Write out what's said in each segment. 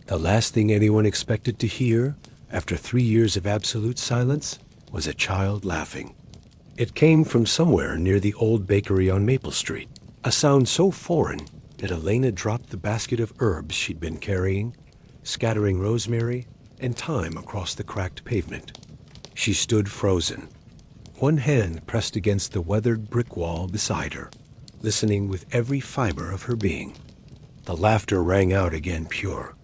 The last thing anyone expected to hear, after 3 years of absolute silence, was a child laughing. It came from somewhere near the old bakery on Maple Street, a sound so foreign that Elena dropped the basket of herbs she'd been carrying, scattering rosemary and thyme across the cracked pavement. She stood frozen, one hand pressed against the weathered brick wall beside her, listening with every fiber of her being. The laughter rang out again, pure,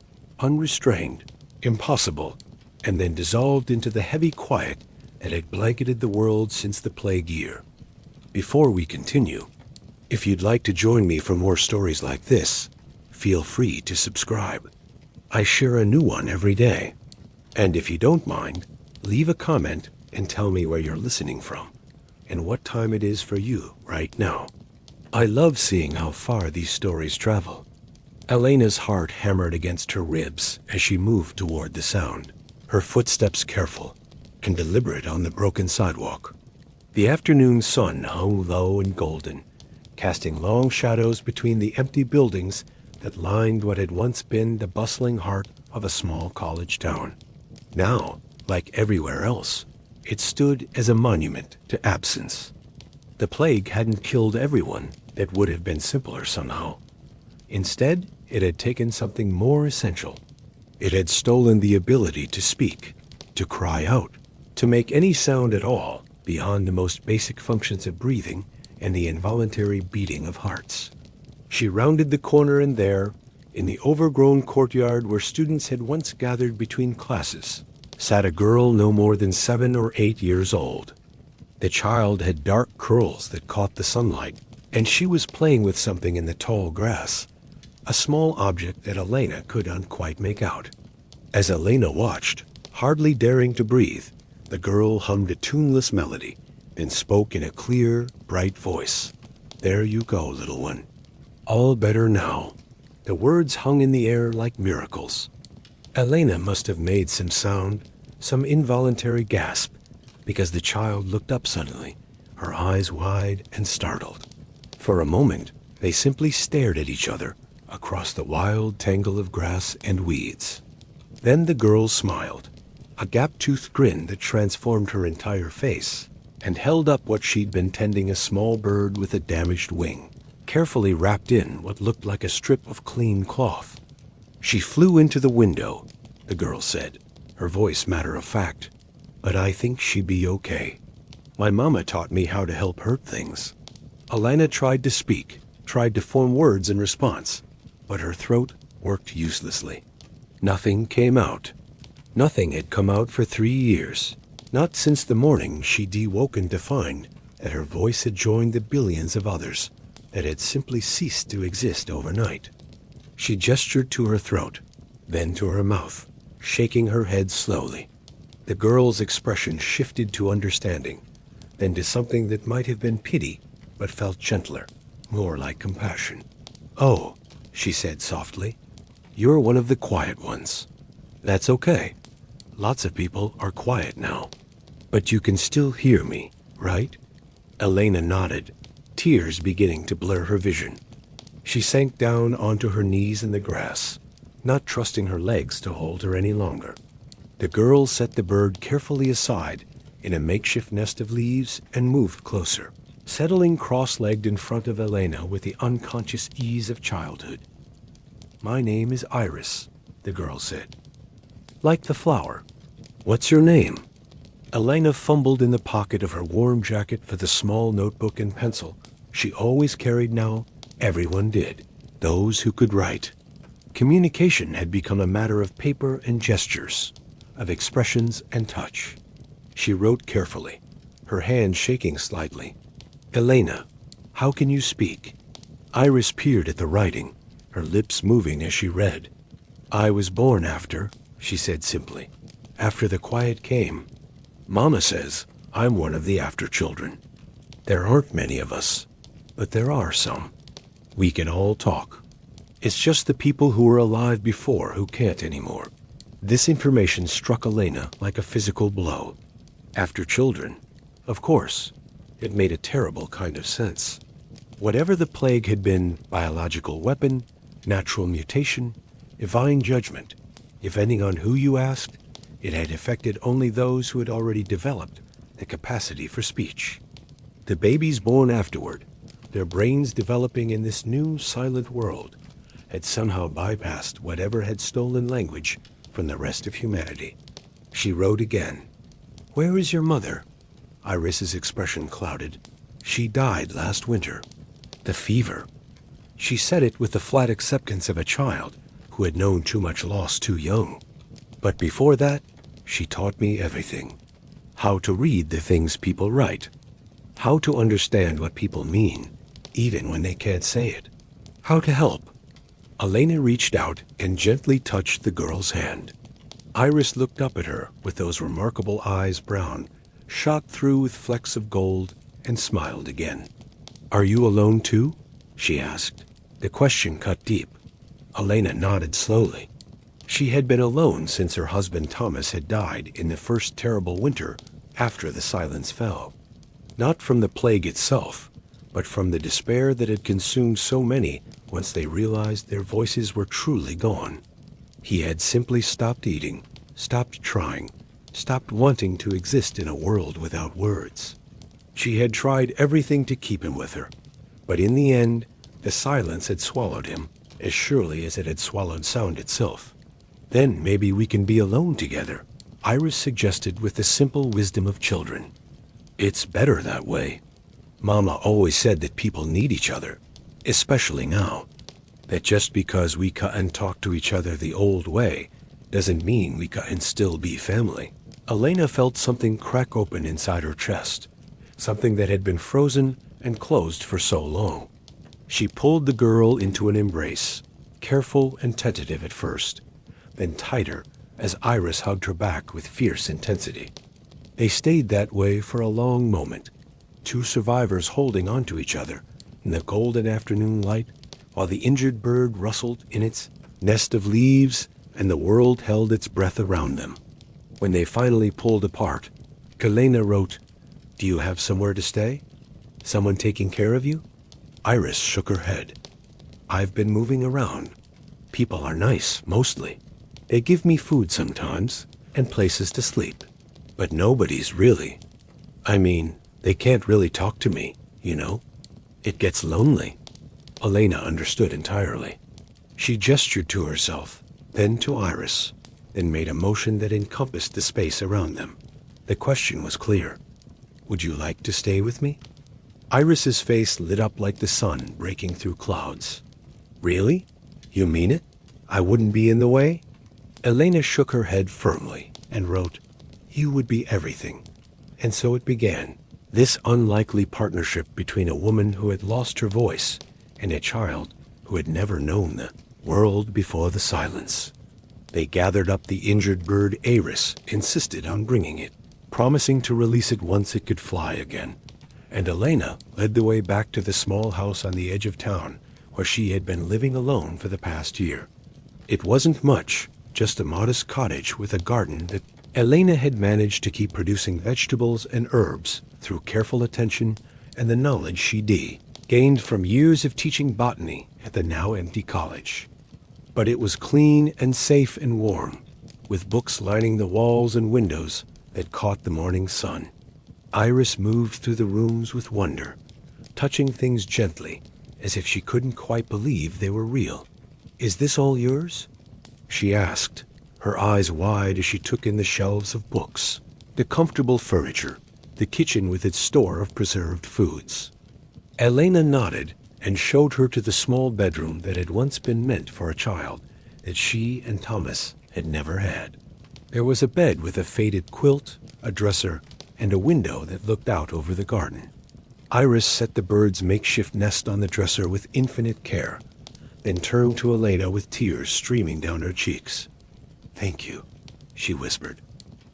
unrestrained, impossible, and then dissolved into the heavy quiet that had blanketed the world since the plague year. Before we continue, if you'd like to join me for more stories like this, feel free to subscribe. I share a new one every day. And if you don't mind, leave a comment and tell me where you're listening from and what time it is for you right now. I love seeing how far these stories travel. Elena's heart hammered against her ribs as she moved toward the sound, her footsteps careful and deliberate on the broken sidewalk. The afternoon sun hung low and golden, casting long shadows between the empty buildings that lined what had once been the bustling heart of a small college town. Now, like everywhere else, it stood as a monument to absence. The plague hadn't killed everyone. That would have been simpler somehow. Instead, it had taken something more essential. It had stolen the ability to speak, to cry out, to make any sound at all beyond the most basic functions of breathing and the involuntary beating of hearts. She rounded the corner, and there, in the overgrown courtyard where students had once gathered between classes, sat a girl no more than 7 or 8 years old. The child had dark curls that caught the sunlight, and she was playing with something in the tall grass, a small object that Elena couldn't quite make out. As Elena watched, hardly daring to breathe, the girl hummed a tuneless melody, then spoke in a clear, bright voice. "There you go, little one. All better now." The words hung in the air like miracles. Elena must have made some sound, some involuntary gasp, because the child looked up suddenly, her eyes wide and startled. For a moment, they simply stared at each other across the wild tangle of grass and weeds. Then the girl smiled, a gap-toothed grin that transformed her entire face, and held up what she'd been tending, a small bird with a damaged wing, carefully wrapped in what looked like a strip of clean cloth. "She flew into the window," the girl said, her voice matter-of-fact. "But I think she'd be okay. My mama taught me how to help hurt things." Elena tried to speak, tried to form words in response, but her throat worked uselessly. Nothing came out. Nothing had come out for 3 years, not since the morning she'd awoken to find that her voice had joined the billions of others that had simply ceased to exist overnight. She gestured to her throat, then to her mouth, shaking her head slowly. The girl's expression shifted to understanding, then to something that might have been pity, but felt gentler, more like compassion. "Oh," she said softly, "you're one of the quiet ones. That's okay. Lots of people are quiet now. But you can still hear me, right?" Elena nodded, tears beginning to blur her vision. She sank down onto her knees in the grass, not trusting her legs to hold her any longer. The girl set the bird carefully aside in a makeshift nest of leaves and moved closer, settling cross-legged in front of Elena with the unconscious ease of childhood. "My name is Iris," the girl said. "Like the flower. What's your name?" Elena fumbled in the pocket of her warm jacket for the small notebook and pencil she always carried now. Everyone did, those who could write. Communication had become a matter of paper and gestures, of expressions and touch. She wrote carefully, her hand shaking slightly. "Elena, how can you speak?" Iris peered at the writing, her lips moving as she read. "I was born after," she said simply. "After the quiet came. Mama says I'm one of the after children. There aren't many of us, but there are some. We can all talk. It's just the people who were alive before who can't anymore." This information struck Elena like a physical blow. After children, of course, it made a terrible kind of sense. Whatever the plague had been, biological weapon, natural mutation, divine judgment, Depending on who you asked, it had affected only those who had already developed the capacity for speech. The babies born afterward, their brains developing in this new silent world, had somehow bypassed whatever had stolen language from the rest of humanity. She wrote again. "Where is your mother?" Iris's expression clouded. "She died last winter. The fever." She said it with the flat acceptance of a child who had known too much loss too young. "But before that, she taught me everything. How to read the things people write. How to understand what people mean, even when they can't say it. How to help." Elena reached out and gently touched the girl's hand. Iris looked up at her with those remarkable eyes brown, shot through with flecks of gold, and smiled again. "Are you alone too?" she asked. The question cut deep. Elena nodded slowly. She had been alone since her husband Thomas had died in the first terrible winter after the silence fell. Not from the plague itself, but from the despair that had consumed so many once they realized their voices were truly gone. He had simply stopped eating, stopped trying, stopped wanting to exist in a world without words. She had tried everything to keep him with her, but in the end, the silence had swallowed him as surely as it had swallowed sound itself. "Then maybe we can be alone together," Iris suggested with the simple wisdom of children. "It's better that way. Mama always said that people need each other, especially now. That just because we can't talk to each other the old way doesn't mean we can't still be family." Elena felt something crack open inside her chest, something that had been frozen and closed for so long. She pulled the girl into an embrace, careful and tentative at first, then tighter as Iris hugged her back with fierce intensity. They stayed that way for a long moment, two survivors holding onto each other in the golden afternoon light, while the injured bird rustled in its nest of leaves and the world held its breath around them. When they finally pulled apart, Elena wrote, "Do you have somewhere to stay? Someone taking care of you?" Iris shook her head. "I've been moving around. People are nice, mostly. They give me food sometimes, and places to sleep. But nobody's really. I mean, they can't really talk to me, you know? It gets lonely." Elena understood entirely. She gestured to herself, then to Iris, then made a motion that encompassed the space around them. The question was clear. "Would you like to stay with me?" Iris's face lit up like the sun breaking through clouds. "Really? You mean it? I wouldn't be in the way?" Elena shook her head firmly and wrote, "You would be everything." And so it began, this unlikely partnership between a woman who had lost her voice and a child who had never known the world before the silence. They gathered up the injured bird. Iris insisted on bringing it, promising to release it once it could fly again. And Elena led the way back to the small house on the edge of town where she had been living alone for the past year. It wasn't much, just a modest cottage with a garden that Elena had managed to keep producing vegetables and herbs through careful attention and the knowledge she gained from years of teaching botany at the now empty college. But it was clean and safe and warm, with books lining the walls and windows that caught the morning sun. Iris moved through the rooms with wonder, touching things gently, as if she couldn't quite believe they were real. "Is this all yours?" she asked, her eyes wide as she took in the shelves of books, the comfortable furniture, the kitchen with its store of preserved foods. Elena nodded and showed her to the small bedroom that had once been meant for a child that she and Thomas had never had. There was a bed with a faded quilt, a dresser, and a window that looked out over the garden. Iris set the bird's makeshift nest on the dresser with infinite care, then turned to Elena with tears streaming down her cheeks. "Thank you," she whispered.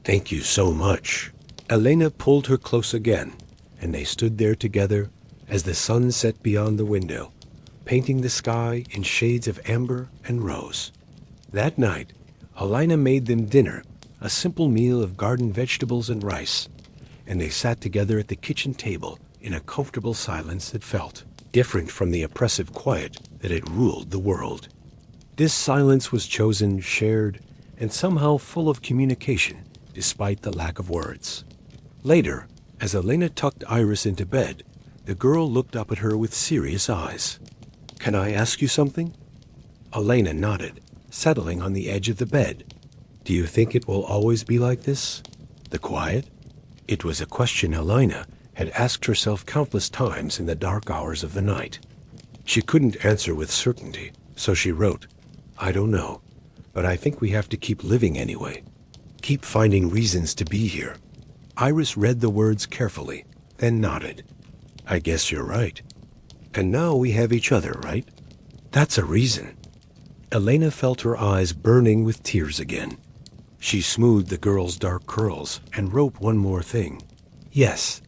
"Thank you so much." Elena pulled her close again, and they stood there together as the sun set beyond the window, painting the sky in shades of amber and rose. That night, Elena made them dinner, a simple meal of garden vegetables and rice, and they sat together at the kitchen table in a comfortable silence that felt different from the oppressive quiet that had ruled the world. This silence was chosen, shared, and somehow full of communication, despite the lack of words. Later, as Elena tucked Iris into bed, the girl looked up at her with serious eyes. "Can I ask you something?" Elena nodded, settling on the edge of the bed. "Do you think it will always be like this? The quiet?" It was a question Elena had asked herself countless times in the dark hours of the night. She couldn't answer with certainty, so she wrote, "I don't know, but I think we have to keep living anyway. Keep finding reasons to be here." Iris read the words carefully, then nodded. "I guess you're right. And now we have each other, right? That's a reason." Elena felt her eyes burning with tears again. She smoothed the girl's dark curls and wrote one more thing. "Yes,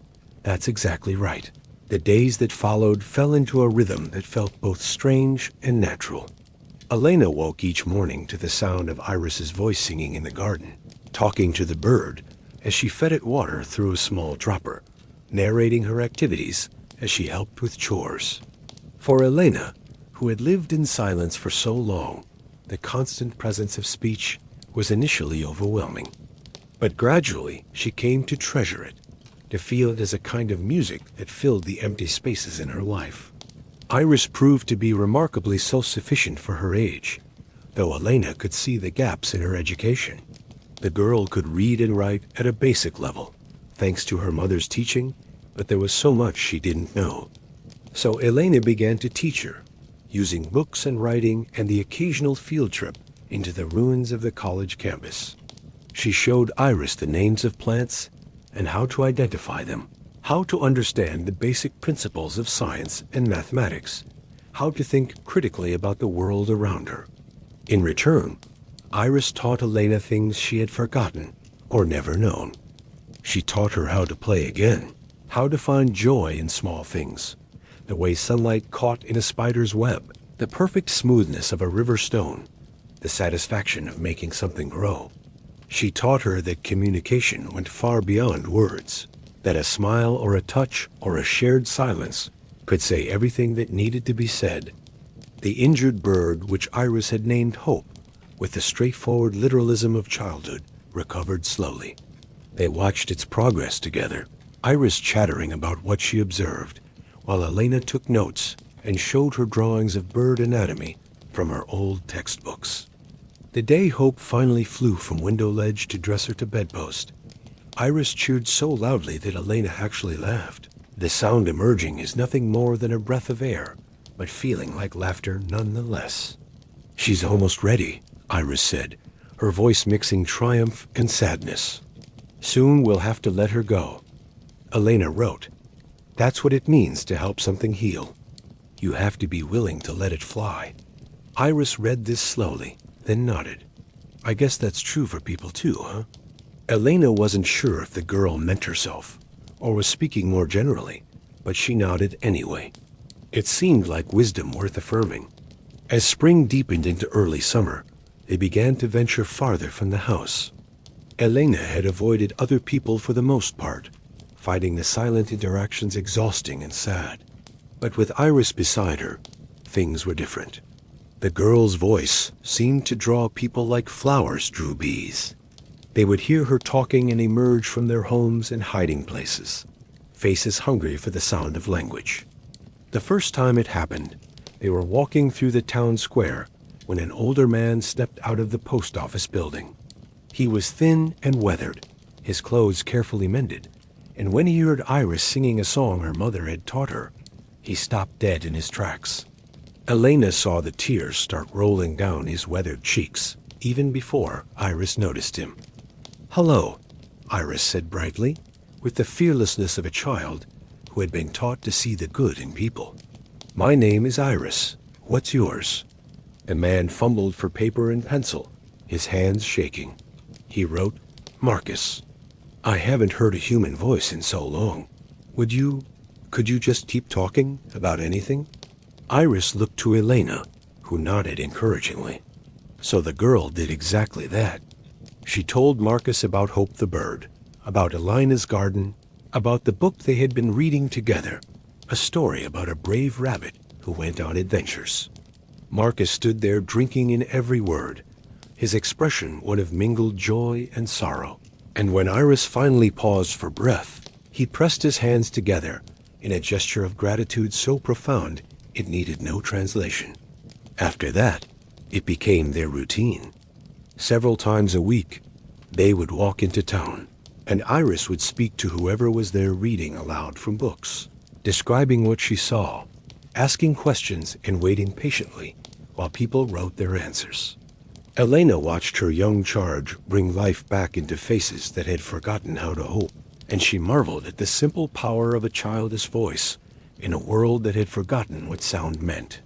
that's exactly right." The days that followed fell into a rhythm that felt both strange and natural. Elena woke each morning to the sound of Iris's voice singing in the garden, talking to the bird as she fed it water through a small dropper, narrating her activities as she helped with chores. For Elena, who had lived in silence for so long, the constant presence of speech was initially overwhelming. But gradually she came to treasure it, to feel it as a kind of music that filled the empty spaces in her life. Iris proved to be remarkably self-sufficient for her age, though Elena could see the gaps in her education. The girl could read and write at a basic level, thanks to her mother's teaching, but there was so much she didn't know. So Elena began to teach her, using books and writing and the occasional field trip into the ruins of the college campus. She showed Iris the names of plants and how to identify them, how to understand the basic principles of science and mathematics, how to think critically about the world around her. In return, Iris taught Elena things she had forgotten or never known. She taught her how to play again, how to find joy in small things, the way sunlight caught in a spider's web, the perfect smoothness of a river stone, the satisfaction of making something grow. She taught her that communication went far beyond words, that a smile or a touch or a shared silence could say everything that needed to be said. The injured bird, which Iris had named Hope, with the straightforward literalism of childhood, recovered slowly. They watched its progress together, Iris chattering about what she observed, while Elena took notes and showed her drawings of bird anatomy from her old textbooks. The day Hope finally flew from window ledge to dresser to bedpost, Iris cheered so loudly that Elena actually laughed. The sound emerging is nothing more than a breath of air, but feeling like laughter nonetheless. "She's almost ready," Iris said, her voice mixing triumph and sadness. "Soon we'll have to let her go." Elena wrote, "That's what it means to help something heal. You have to be willing to let it fly." Iris read this slowly, then nodded. "I guess that's true for people too, huh?" Elena wasn't sure if the girl meant herself, or was speaking more generally, but she nodded anyway. It seemed like wisdom worth affirming. As spring deepened into early summer, they began to venture farther from the house. Elena had avoided other people for the most part, finding the silent interactions exhausting and sad. But with Iris beside her, things were different. The girl's voice seemed to draw people like flowers drew bees. They would hear her talking and emerge from their homes and hiding places, faces hungry for the sound of language. The first time it happened, they were walking through the town square when an older man stepped out of the post office building. He was thin and weathered, his clothes carefully mended, and when he heard Iris singing a song her mother had taught her, he stopped dead in his tracks. Elena saw the tears start rolling down his weathered cheeks, even before Iris noticed him. "Hello," Iris said brightly, with the fearlessness of a child who had been taught to see the good in people. "My name is Iris. What's yours?" The man fumbled for paper and pencil, his hands shaking. He wrote, "Marcus." "I haven't heard a human voice in so long. Could you just keep talking about anything?" Iris looked to Elena, who nodded encouragingly. So the girl did exactly that. She told Marcus about Hope the bird, about Elena's garden, about the book they had been reading together, a story about a brave rabbit who went on adventures. Marcus stood there drinking in every word, his expression one of mingled joy and sorrow. And when Iris finally paused for breath, he pressed his hands together in a gesture of gratitude so profound it needed no translation. After that, it became their routine. Several times a week, they would walk into town, and Iris would speak to whoever was there reading aloud from books, describing what she saw, asking questions and waiting patiently while people wrote their answers. Elena watched her young charge bring life back into faces that had forgotten how to hope, and she marveled at the simple power of a childish voice in a world that had forgotten what sound meant.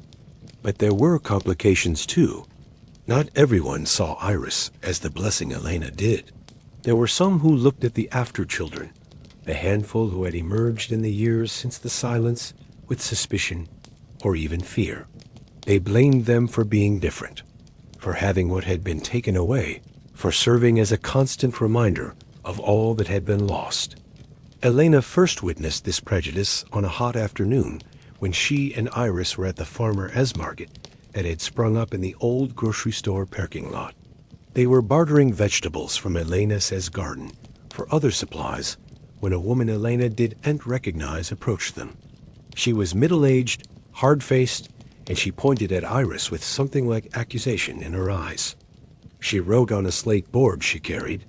But there were complications too. Not everyone saw Iris as the blessing Elena did. There were some who looked at the after-children, the handful who had emerged in the years since the silence, with suspicion or even fear. They blamed them for being different, for having what had been taken away, for serving as a constant reminder of all that had been lost. Elena first witnessed this prejudice on a hot afternoon when she and Iris were at the Farmer S Market that had sprung up in the old grocery store parking lot. They were bartering vegetables from Elena's garden for other supplies when a woman Elena didn't recognize approached them. She was middle-aged, hard-faced, and she pointed at Iris with something like accusation in her eyes. She wrote on a slate board she carried,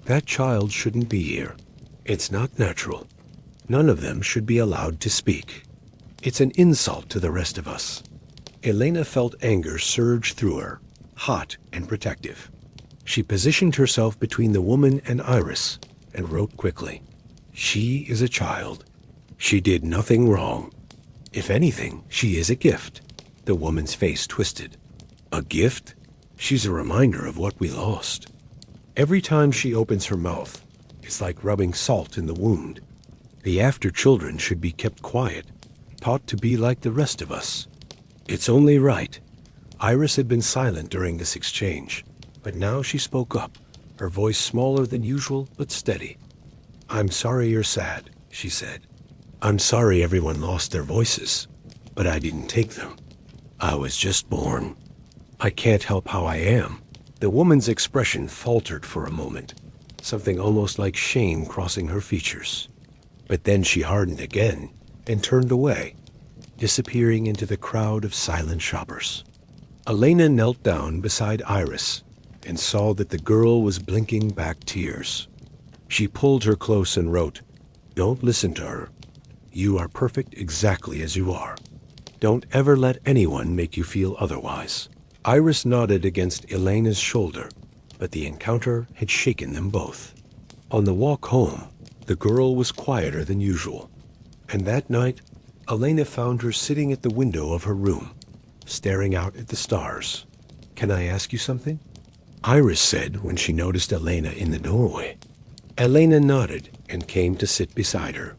"That child shouldn't be here. It's not natural. None of them should be allowed to speak. It's an insult to the rest of us." Elena felt anger surge through her, hot and protective. She positioned herself between the woman and Iris and wrote quickly, "She is a child. She did nothing wrong. If anything, she is a gift." The woman's face twisted. "A gift? She's a reminder of what we lost. Every time she opens her mouth, it's like rubbing salt in the wound. The after-children should be kept quiet, taught to be like the rest of us. It's only right." Iris had been silent during this exchange, but now she spoke up, her voice smaller than usual but steady. "I'm sorry you're sad," she said. "I'm sorry everyone lost their voices, but I didn't take them. I was just born. I can't help how I am." The woman's expression faltered for a moment, something almost like shame crossing her features. But then she hardened again and turned away, disappearing into the crowd of silent shoppers. Elena knelt down beside Iris and saw that the girl was blinking back tears. She pulled her close and wrote, "Don't listen to her. You are perfect exactly as you are. Don't ever let anyone make you feel otherwise." Iris nodded against Elena's shoulder, but the encounter had shaken them both. On the walk home, the girl was quieter than usual, and that night, Elena found her sitting at the window of her room, staring out at the stars. "Can I ask you something?" Iris said when she noticed Elena in the doorway. Elena nodded and came to sit beside her.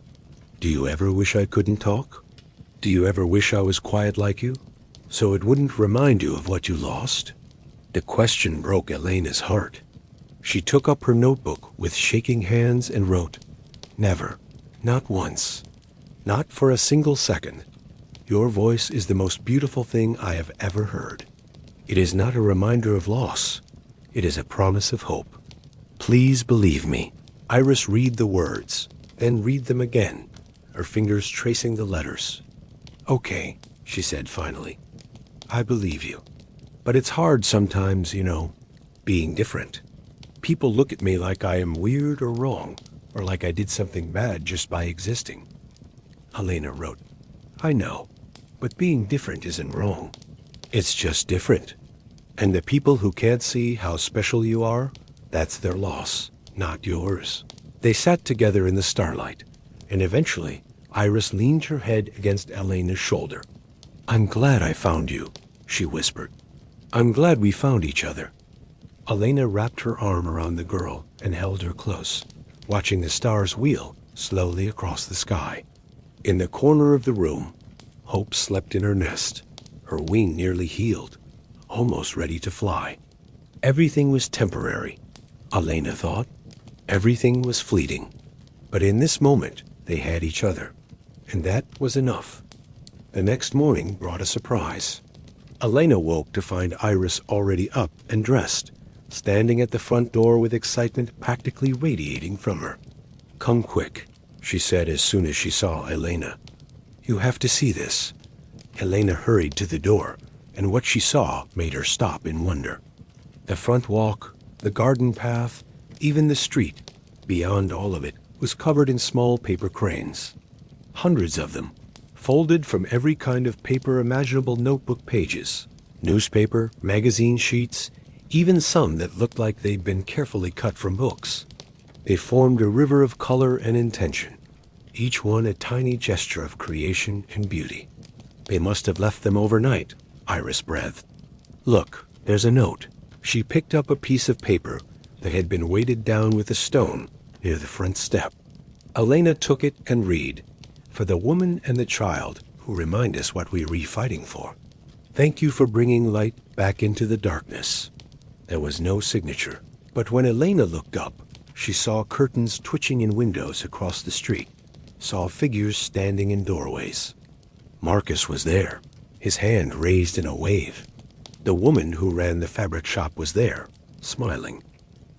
"Do you ever wish I couldn't talk? Do you ever wish I was quiet like you, so it wouldn't remind you of what you lost?" The question broke Elena's heart. She took up her notebook with shaking hands and wrote, "Never, not once, not for a single second. Your voice is the most beautiful thing I have ever heard. It is not a reminder of loss. It is a promise of hope. Please believe me." Iris read the words, then read them again, her fingers tracing the letters. "Okay," she said finally. "I believe you. But it's hard sometimes, being different. People look at me like I am weird or wrong, or like I did something bad just by existing." Elena wrote, "I know, but being different isn't wrong. It's just different. And the people who can't see how special you are, that's their loss, not yours." They sat together in the starlight, and eventually Iris leaned her head against Elena's shoulder. "I'm glad I found you," she whispered. "I'm glad we found each other." Elena wrapped her arm around the girl and held her close, watching the stars wheel slowly across the sky. In the corner of the room, Hope slept in her nest, her wing nearly healed, almost ready to fly. Everything was temporary, Elena thought. Everything was fleeting. But in this moment, they had each other, and that was enough. The next morning brought a surprise. Elena woke to find Iris already up and dressed, standing at the front door with excitement practically radiating from her. "Come quick," she said as soon as she saw Elena. "You have to see this." Elena hurried to the door, and what she saw made her stop in wonder. The front walk, the garden path, even the street, beyond all of it, was covered in small paper cranes. Hundreds of them, folded from every kind of paper imaginable, notebook pages, newspaper, magazine sheets, even some that looked like they'd been carefully cut from books. They formed a river of color and intention, each one a tiny gesture of creation and beauty. They must have left them overnight, Iris breathed. "Look, there's a note." She picked up a piece of paper that had been weighted down with a stone near the front step. Elena took it and read, "For the woman and the child who remind us what we're fighting for. Thank you for bringing light back into the darkness." There was no signature, but when Elena looked up, she saw curtains twitching in windows across the street, saw figures standing in doorways. Marcus was there, his hand raised in a wave. The woman who ran the fabric shop was there, smiling.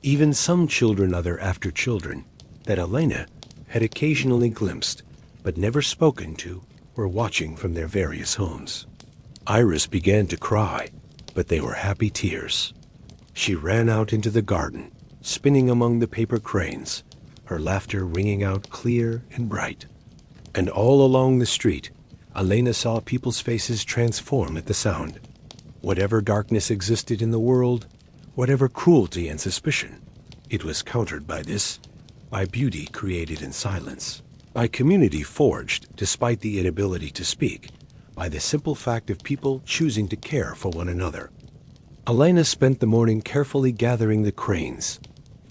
Even some children, other after children, that Elena had occasionally glimpsed, but never spoken to, were watching from their various homes. Iris began to cry, but they were happy tears. She ran out into the garden, spinning among the paper cranes, her laughter ringing out clear and bright. And all along the street, Elena saw people's faces transform at the sound. Whatever darkness existed in the world, whatever cruelty and suspicion, it was countered by this, by beauty created in silence, by community forged despite the inability to speak, by the simple fact of people choosing to care for one another. Elena spent the morning carefully gathering the cranes,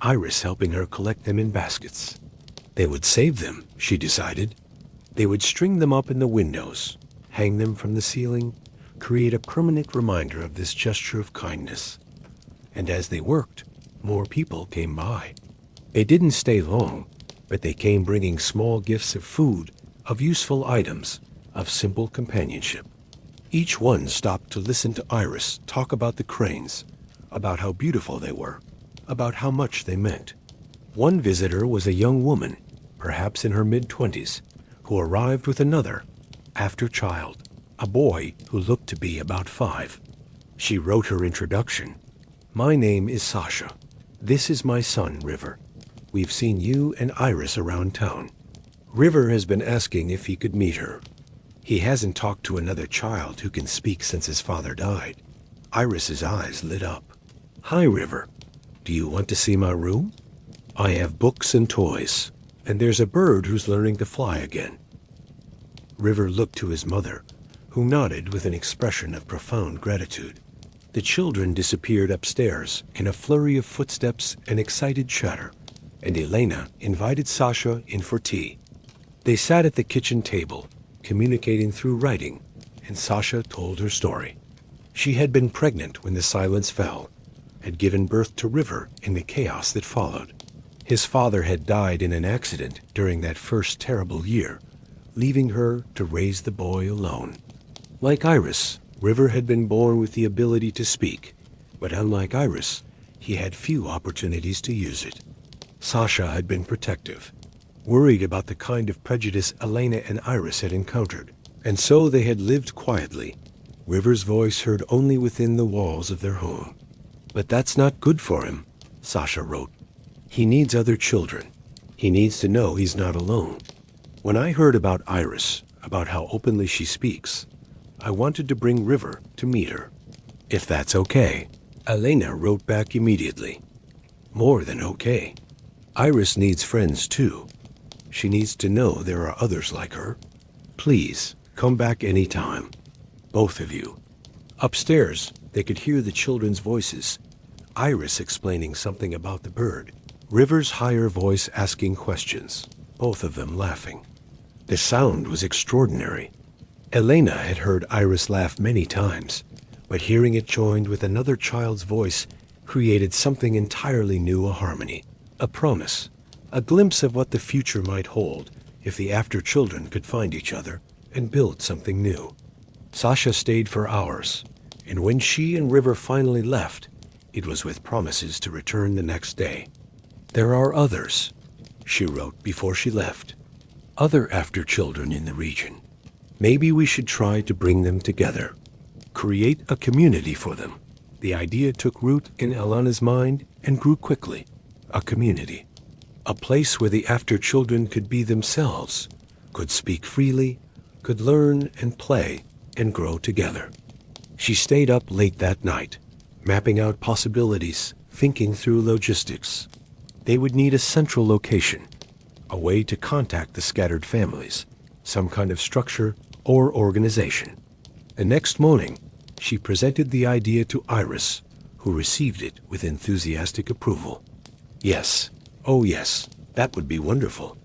Iris helping her collect them in baskets. They would save them, she decided. They would string them up in the windows, hang them from the ceiling, create a permanent reminder of this gesture of kindness. And as they worked, more people came by. They didn't stay long, but they came bringing small gifts of food, of useful items, of simple companionship. Each one stopped to listen to Iris talk about the cranes, about how beautiful they were, about how much they meant. One visitor was a young woman, perhaps in her mid-20s, who arrived with another, after child, a boy who looked to be about 5. She wrote her introduction. "My name is Sasha. This is my son, River. We've seen you and Iris around town. River has been asking if he could meet her. He hasn't talked to another child who can speak since his father died." Iris's eyes lit up. "Hi, River. Do you want to see my room? I have books and toys, and there's a bird who's learning to fly again." River looked to his mother, who nodded with an expression of profound gratitude. The children disappeared upstairs in a flurry of footsteps and excited chatter, and Elena invited Sasha in for tea. They sat at the kitchen table, communicating through writing, and Sasha told her story. She had been pregnant when the silence fell, had given birth to River in the chaos that followed. His father had died in an accident during that first terrible year, leaving her to raise the boy alone. Like Iris, River had been born with the ability to speak, but unlike Iris, he had few opportunities to use it. Sasha had been protective, worried about the kind of prejudice Elena and Iris had encountered, and so they had lived quietly, River's voice heard only within the walls of their home. "But that's not good for him," Sasha wrote. "He needs other children. He needs to know he's not alone. When I heard about Iris, about how openly she speaks, I wanted to bring River to meet her. If that's okay." Elena wrote back immediately. "More than okay. Iris needs friends too. She needs to know there are others like her. Please, come back any time. Both of you." Upstairs, they could hear the children's voices, Iris explaining something about the bird, River's higher voice asking questions, both of them laughing. The sound was extraordinary. Elena had heard Iris laugh many times, but hearing it joined with another child's voice created something entirely new, a harmony, a promise, a glimpse of what the future might hold if the after children could find each other and build something new. Sasha stayed for hours, and when she and River finally left, It was with promises to return the next day. "There are others," she wrote before she left. "Other after children in the region. Maybe we should try to bring them together. Create a community for them." The idea took root in Alana's mind and grew quickly. A community. A place where the after children could be themselves, could speak freely, could learn and play and grow together. She stayed up late that night, mapping out possibilities, thinking through logistics. They would need a central location, a way to contact the scattered families, some kind of structure or organization. The next morning, she presented the idea to Iris, who received it with enthusiastic approval. "Yes, oh yes, that would be wonderful.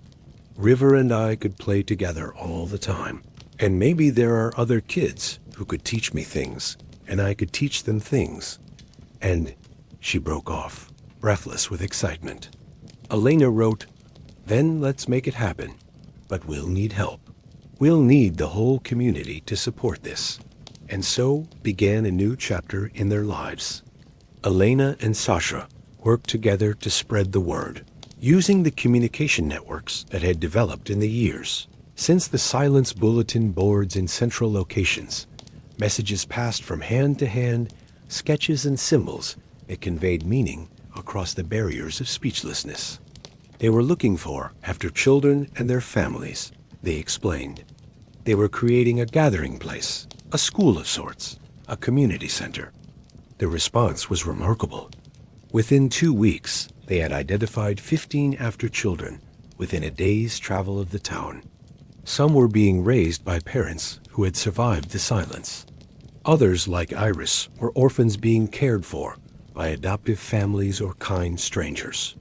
River and I could play together all the time. And maybe there are other kids who could teach me things, and I could teach them things." And she broke off, breathless with excitement. Elena wrote, "Then let's make it happen. But we'll need help. We'll need the whole community to support this." And so began a new chapter in their lives. Elena and Sasha worked together to spread the word, using the communication networks that had developed in the years. Since the silence bulletin boards in central locations, messages passed from hand to hand, sketches and symbols that conveyed meaning across the barriers of speechlessness. They were looking for after children and their families, they explained. They were creating a gathering place, a school of sorts, a community center. The response was remarkable. Within 2 weeks, they had identified 15 after children within a day's travel of the town. Some were being raised by parents who had survived the silence. Others, like Iris, were orphans being cared for by adoptive families or kind strangers.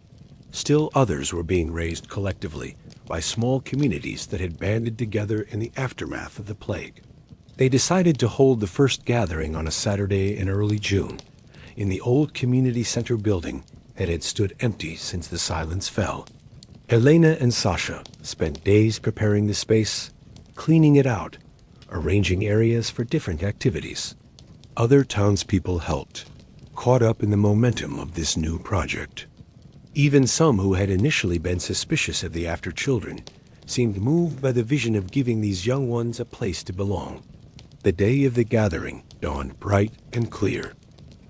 Still others were being raised collectively by small communities that had banded together in the aftermath of the plague. They decided to hold the first gathering on a Saturday in early June in the old community center building that had stood empty since the silence fell. Elena and Sasha spent days preparing the space, cleaning it out, arranging areas for different activities. Other townspeople helped, caught up in the momentum of this new project. Even some who had initially been suspicious of the after children seemed moved by the vision of giving these young ones a place to belong. The day of the gathering dawned bright and clear.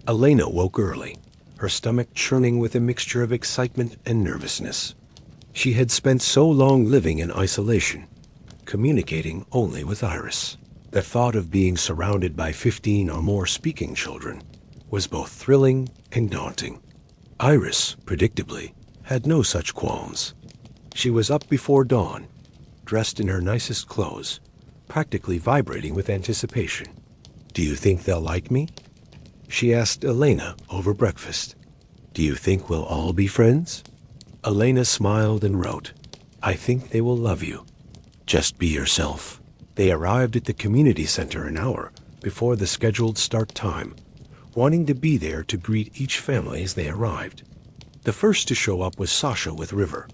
Elena woke early, her stomach churning with a mixture of excitement and nervousness. She had spent so long living in isolation, communicating only with Iris. The thought of being surrounded by 15 or more speaking children was both thrilling and daunting. Iris, predictably, had no such qualms. She was up before dawn, dressed in her nicest clothes, practically vibrating with anticipation. "Do you think they'll like me?" she asked Elena over breakfast. "Do you think we'll all be friends?" Elena smiled and wrote, "I think they will love you. Just be yourself." They arrived at the community center an hour before the scheduled start time, wanting to be there to greet each family as they arrived. The first to show up was Sasha with River,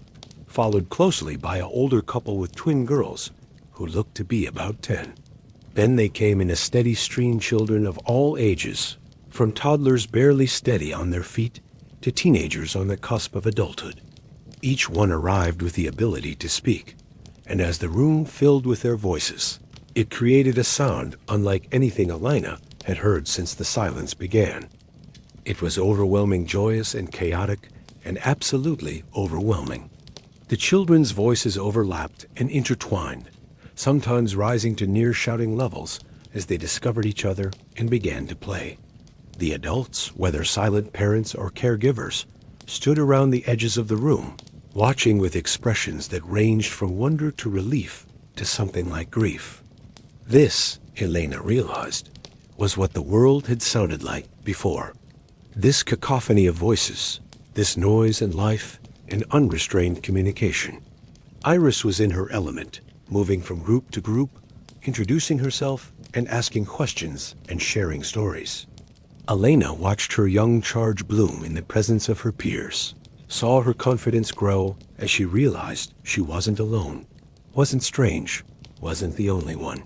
followed closely by an older couple with twin girls who looked to be about 10. Then they came in a steady stream, children of all ages, from toddlers barely steady on their feet to teenagers on the cusp of adulthood. Each one arrived with the ability to speak, and as the room filled with their voices, it created a sound unlike anything Elena had heard since the silence began. It was overwhelming, joyous, and chaotic, and absolutely overwhelming. The children's voices overlapped and intertwined, sometimes rising to near shouting levels as they discovered each other and began to play. The adults, whether silent parents or caregivers, stood around the edges of the room, watching with expressions that ranged from wonder to relief to something like grief. This, Elena realized, was what the world had sounded like before. This cacophony of voices, this noise and life and unrestrained communication. Iris was in her element, moving from group to group, introducing herself and asking questions and sharing stories. Elena watched her young charge bloom in the presence of her peers, saw her confidence grow as she realized she wasn't alone, wasn't strange, wasn't the only one.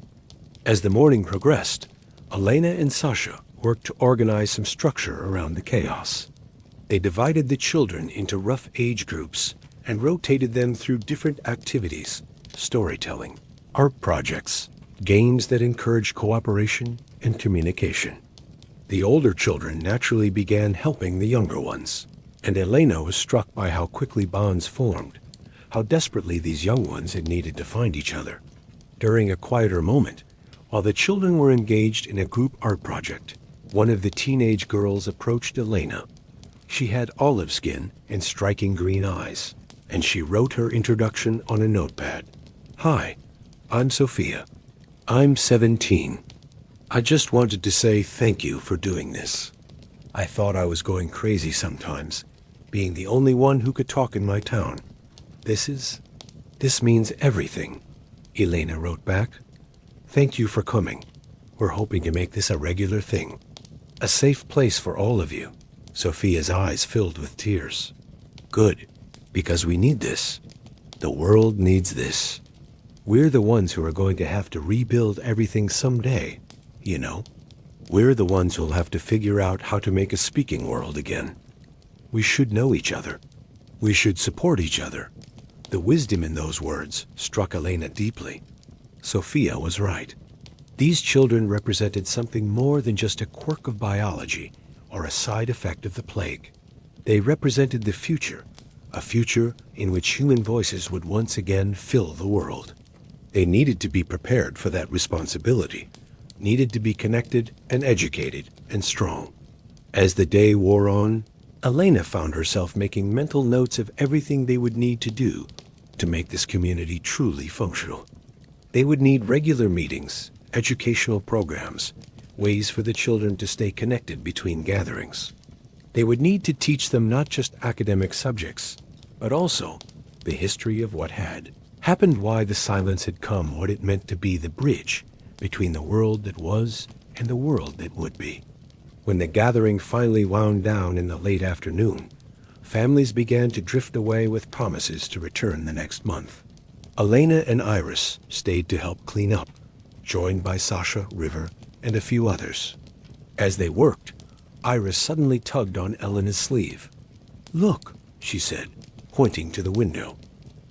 As the morning progressed, Elena and Sasha worked to organize some structure around the chaos. They divided the children into rough age groups and rotated them through different activities, storytelling, art projects, games that encouraged cooperation and communication. The older children naturally began helping the younger ones, and Elena was struck by how quickly bonds formed, how desperately these young ones had needed to find each other. During a quieter moment, while the children were engaged in a group art project, one of the teenage girls approached Elena. She had olive skin and striking green eyes, and she wrote her introduction on a notepad. "Hi, I'm Sophia. I'm 17. I just wanted to say thank you for doing this. I thought I was going crazy sometimes, being the only one who could talk in my town. This means everything," Elena wrote back. "Thank you for coming. We're hoping to make this a regular thing. A safe place for all of you." Sophia's eyes filled with tears. "Good, because we need this. The world needs this. We're the ones who are going to have to rebuild everything someday, you know. We're the ones who'll have to figure out how to make a speaking world again. We should know each other. We should support each other." The wisdom in those words struck Elena deeply. Sophia was right. These children represented something more than just a quirk of biology or a side effect of the plague. They represented the future, a future in which human voices would once again fill the world. They needed to be prepared for that responsibility, needed to be connected and educated and strong. As the day wore on, Elena found herself making mental notes of everything they would need to do to make this community truly functional. They would need regular meetings, educational programs, ways for the children to stay connected between gatherings. They would need to teach them not just academic subjects, but also the history of what had happened, why the silence had come, what it meant to be the bridge between the world that was and the world that would be. When the gathering finally wound down in the late afternoon, families began to drift away with promises to return the next month. Elena and Iris stayed to help clean up, joined by Sasha, River, and a few others. As they worked, Iris suddenly tugged on Elena's sleeve. "Look," she said, pointing to the window.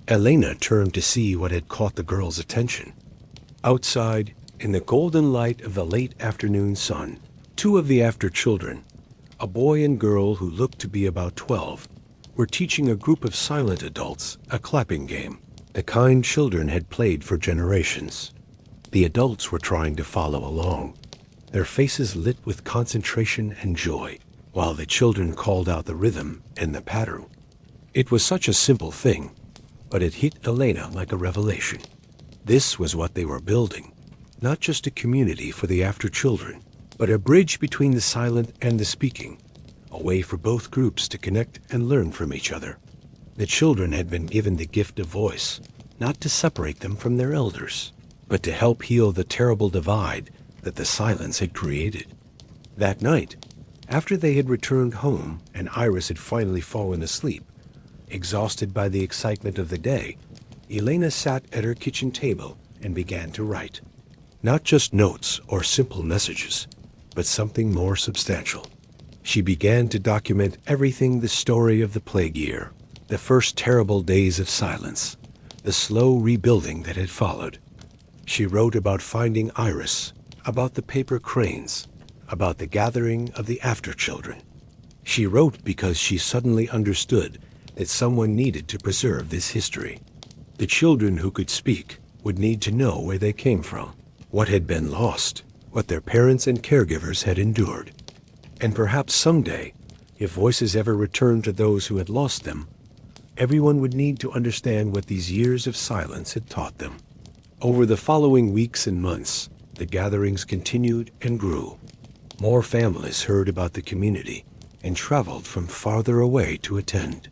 Elena turned to see what had caught the girl's attention. Outside, in the golden light of the late afternoon sun, two of the after children, a boy and girl who looked to be about 12, were teaching a group of silent adults a clapping game, the kind children had played for generations. The adults were trying to follow along, their faces lit with concentration and joy, while the children called out the rhythm and the pattern. It was such a simple thing, but it hit Elena like a revelation. This was what they were building, not just a community for the after children, but a bridge between the silent and the speaking, a way for both groups to connect and learn from each other. The children had been given the gift of voice, not to separate them from their elders, but to help heal the terrible divide that the silence had created. That night, after they had returned home and Iris had finally fallen asleep, exhausted by the excitement of the day, Elena sat at her kitchen table and began to write. Not just notes or simple messages, but something more substantial. She began to document everything: the story of the plague year, the first terrible days of silence, the slow rebuilding that had followed. She wrote about finding Iris, about the paper cranes, about the gathering of the after children. She wrote because she suddenly understood that someone needed to preserve this history. The children who could speak would need to know where they came from, what had been lost, what their parents and caregivers had endured. And perhaps someday, if voices ever returned to those who had lost them, everyone would need to understand what these years of silence had taught them. Over the following weeks and months, the gatherings continued and grew. More families heard about the community and traveled from farther away to attend.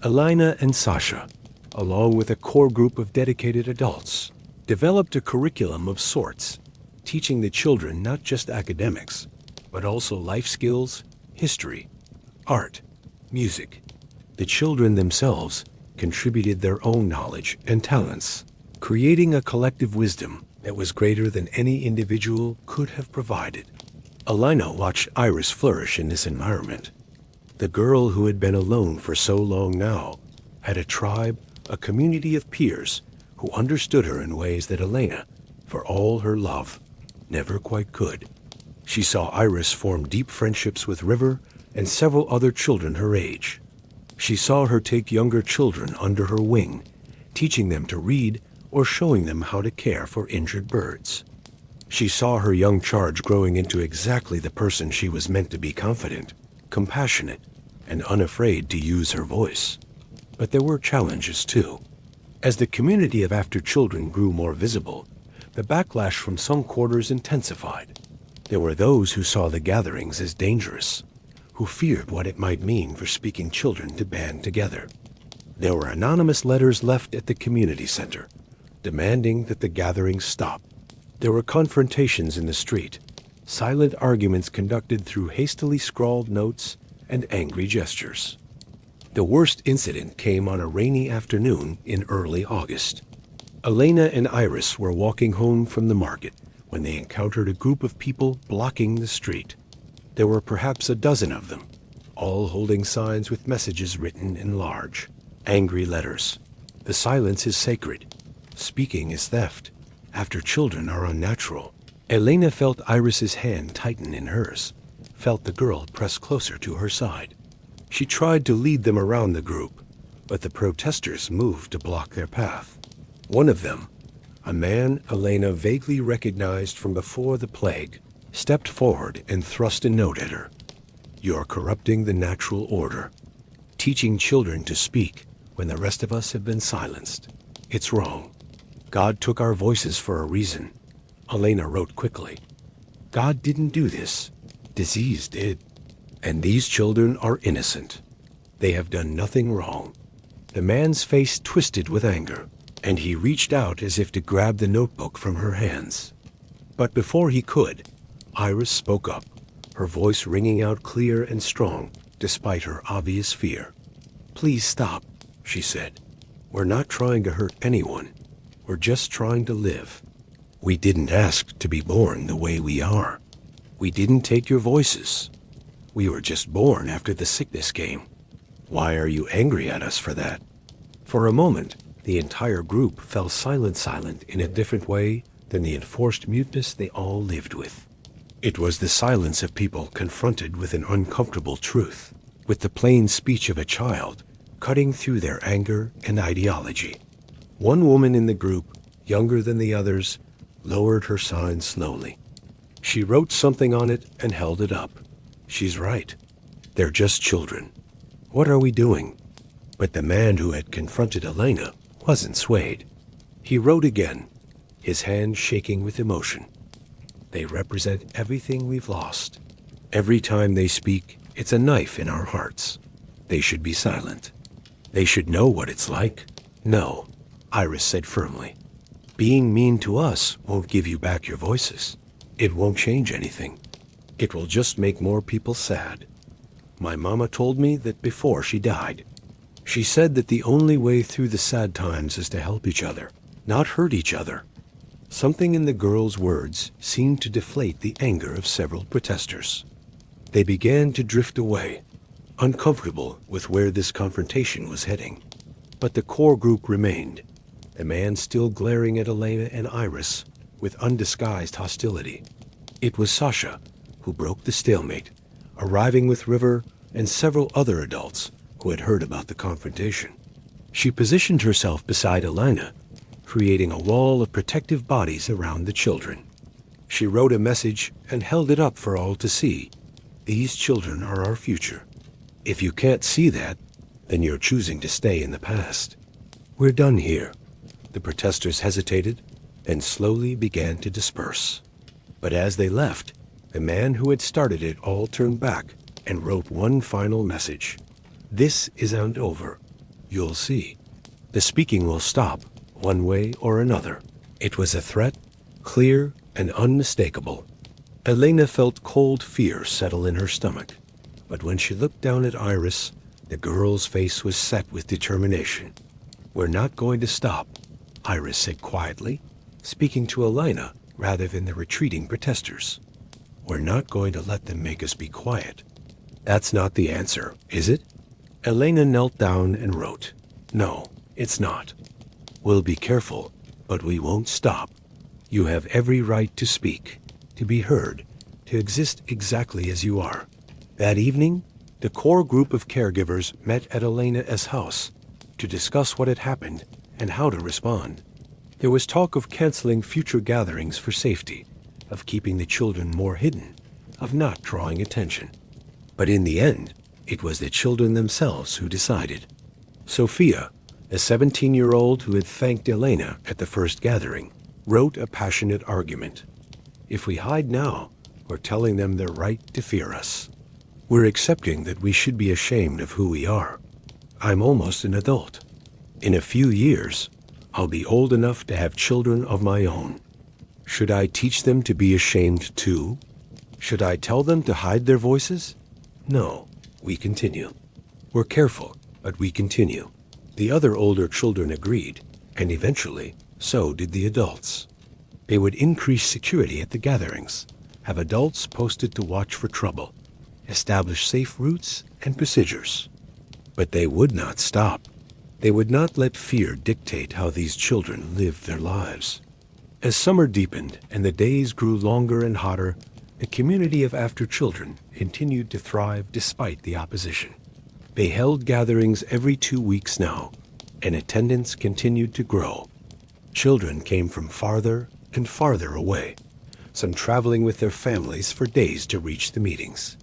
Elena and Sasha, along with a core group of dedicated adults, developed a curriculum of sorts, teaching the children not just academics, but also life skills, history, art, music. The children themselves contributed their own knowledge and talents, creating a collective wisdom that was greater than any individual could have provided. Elena watched Iris flourish in this environment. The girl who had been alone for so long now had a tribe, a community of peers who understood her in ways that Elena, for all her love, never quite could. She saw Iris form deep friendships with River and several other children her age. She saw her take younger children under her wing, teaching them to read or showing them how to care for injured birds. She saw her young charge growing into exactly the person she was meant to be: confident, compassionate, and unafraid to use her voice. But there were challenges too. As the community of after children grew more visible, the backlash from some quarters intensified. There were those who saw the gatherings as dangerous, who feared what it might mean for speaking children to band together. There were anonymous letters left at the community center, demanding that the gatherings stop. There were confrontations in the street, silent arguments conducted through hastily scrawled notes and angry gestures. The worst incident came on a rainy afternoon in early August. Elena and Iris were walking home from the market when they encountered a group of people blocking the street. There were perhaps a dozen of them, all holding signs with messages written in large, angry letters. The silence is sacred. Speaking is theft. After children are unnatural. Elena felt Iris's hand tighten in hers, felt the girl press closer to her side. She tried to lead them around the group, but the protesters moved to block their path. One of them, a man Elena vaguely recognized from before the plague, stepped forward and thrust a note at her. "You're corrupting the natural order, teaching children to speak when the rest of us have been silenced. It's wrong. God took our voices for a reason." Elena wrote quickly. "God didn't do this. Disease did. And these children are innocent. They have done nothing wrong." The man's face twisted with anger, and he reached out as if to grab the notebook from her hands. But before he could, Iris spoke up, her voice ringing out clear and strong despite her obvious fear. "Please stop," she said. "We're not trying to hurt anyone. We're just trying to live. We didn't ask to be born the way we are. We didn't take your voices. We were just born after the sickness came. Why are you angry at us for that?" For a moment, the entire group fell silent in a different way than the enforced muteness they all lived with. It was the silence of people confronted with an uncomfortable truth, with the plain speech of a child cutting through their anger and ideology. One woman in the group, younger than the others, lowered her sign slowly. She wrote something on it and held it up. "She's right. They're just children. What are we doing?" But the man who had confronted Elena wasn't swayed. He wrote again, his hand shaking with emotion. "They represent everything we've lost. Every time they speak, it's a knife in our hearts. They should be silent. They should know what it's like." "No," Iris said firmly. "Being mean to us won't give you back your voices. It won't change anything. It will just make more people sad. My mama told me that before she died. She said that the only way through the sad times is to help each other, not hurt each other." Something in the girl's words seemed to deflate the anger of several protesters. They began to drift away, uncomfortable with where this confrontation was heading. But the core group remained, the man still glaring at Elena and Iris with undisguised hostility. It was Sasha who broke the stalemate, arriving with River and several other adults who had heard about the confrontation. She positioned herself beside Elena, creating a wall of protective bodies around the children. She wrote a message and held it up for all to see. "These children are our future. If you can't see that, then you're choosing to stay in the past. We're done here." The protesters hesitated and slowly began to disperse. But as they left, the man who had started it all turned back and wrote one final message. "This isn't over. You'll see. The speaking will stop, one way or another." It was a threat, clear and unmistakable. Elena felt cold fear settle in her stomach, but when she looked down at Iris, the girl's face was set with determination. "We're not going to stop," Iris said quietly, speaking to Elena rather than the retreating protesters. We're not going to let them make us be quiet. That's not the answer, is it? Elena knelt down and wrote. No, it's not. We'll be careful, but we won't stop. You have every right to speak, to be heard, to exist exactly as you are. That evening, the core group of caregivers met at Elena's house to discuss what had happened and how to respond. There was talk of canceling future gatherings for safety, of keeping the children more hidden, of not drawing attention. But in the end, it was the children themselves who decided. Sophia, a 17-year-old who had thanked Elena at the first gathering, wrote a passionate argument. If we hide now, we're telling them they're right to fear us. We're accepting that we should be ashamed of who we are. I'm almost an adult. In a few years, I'll be old enough to have children of my own. Should I teach them to be ashamed too? Should I tell them to hide their voices? No, we continue. We're careful, but we continue. The other older children agreed, and eventually, so did the adults. They would increase security at the gatherings, have adults posted to watch for trouble, establish safe routes and procedures. But they would not stop. They would not let fear dictate how these children lived their lives. As summer deepened and the days grew longer and hotter, the community of after children continued to thrive despite the opposition. They held gatherings every 2 weeks now, and attendance continued to grow. Children came from farther and farther away, some traveling with their families for days to reach the meetings.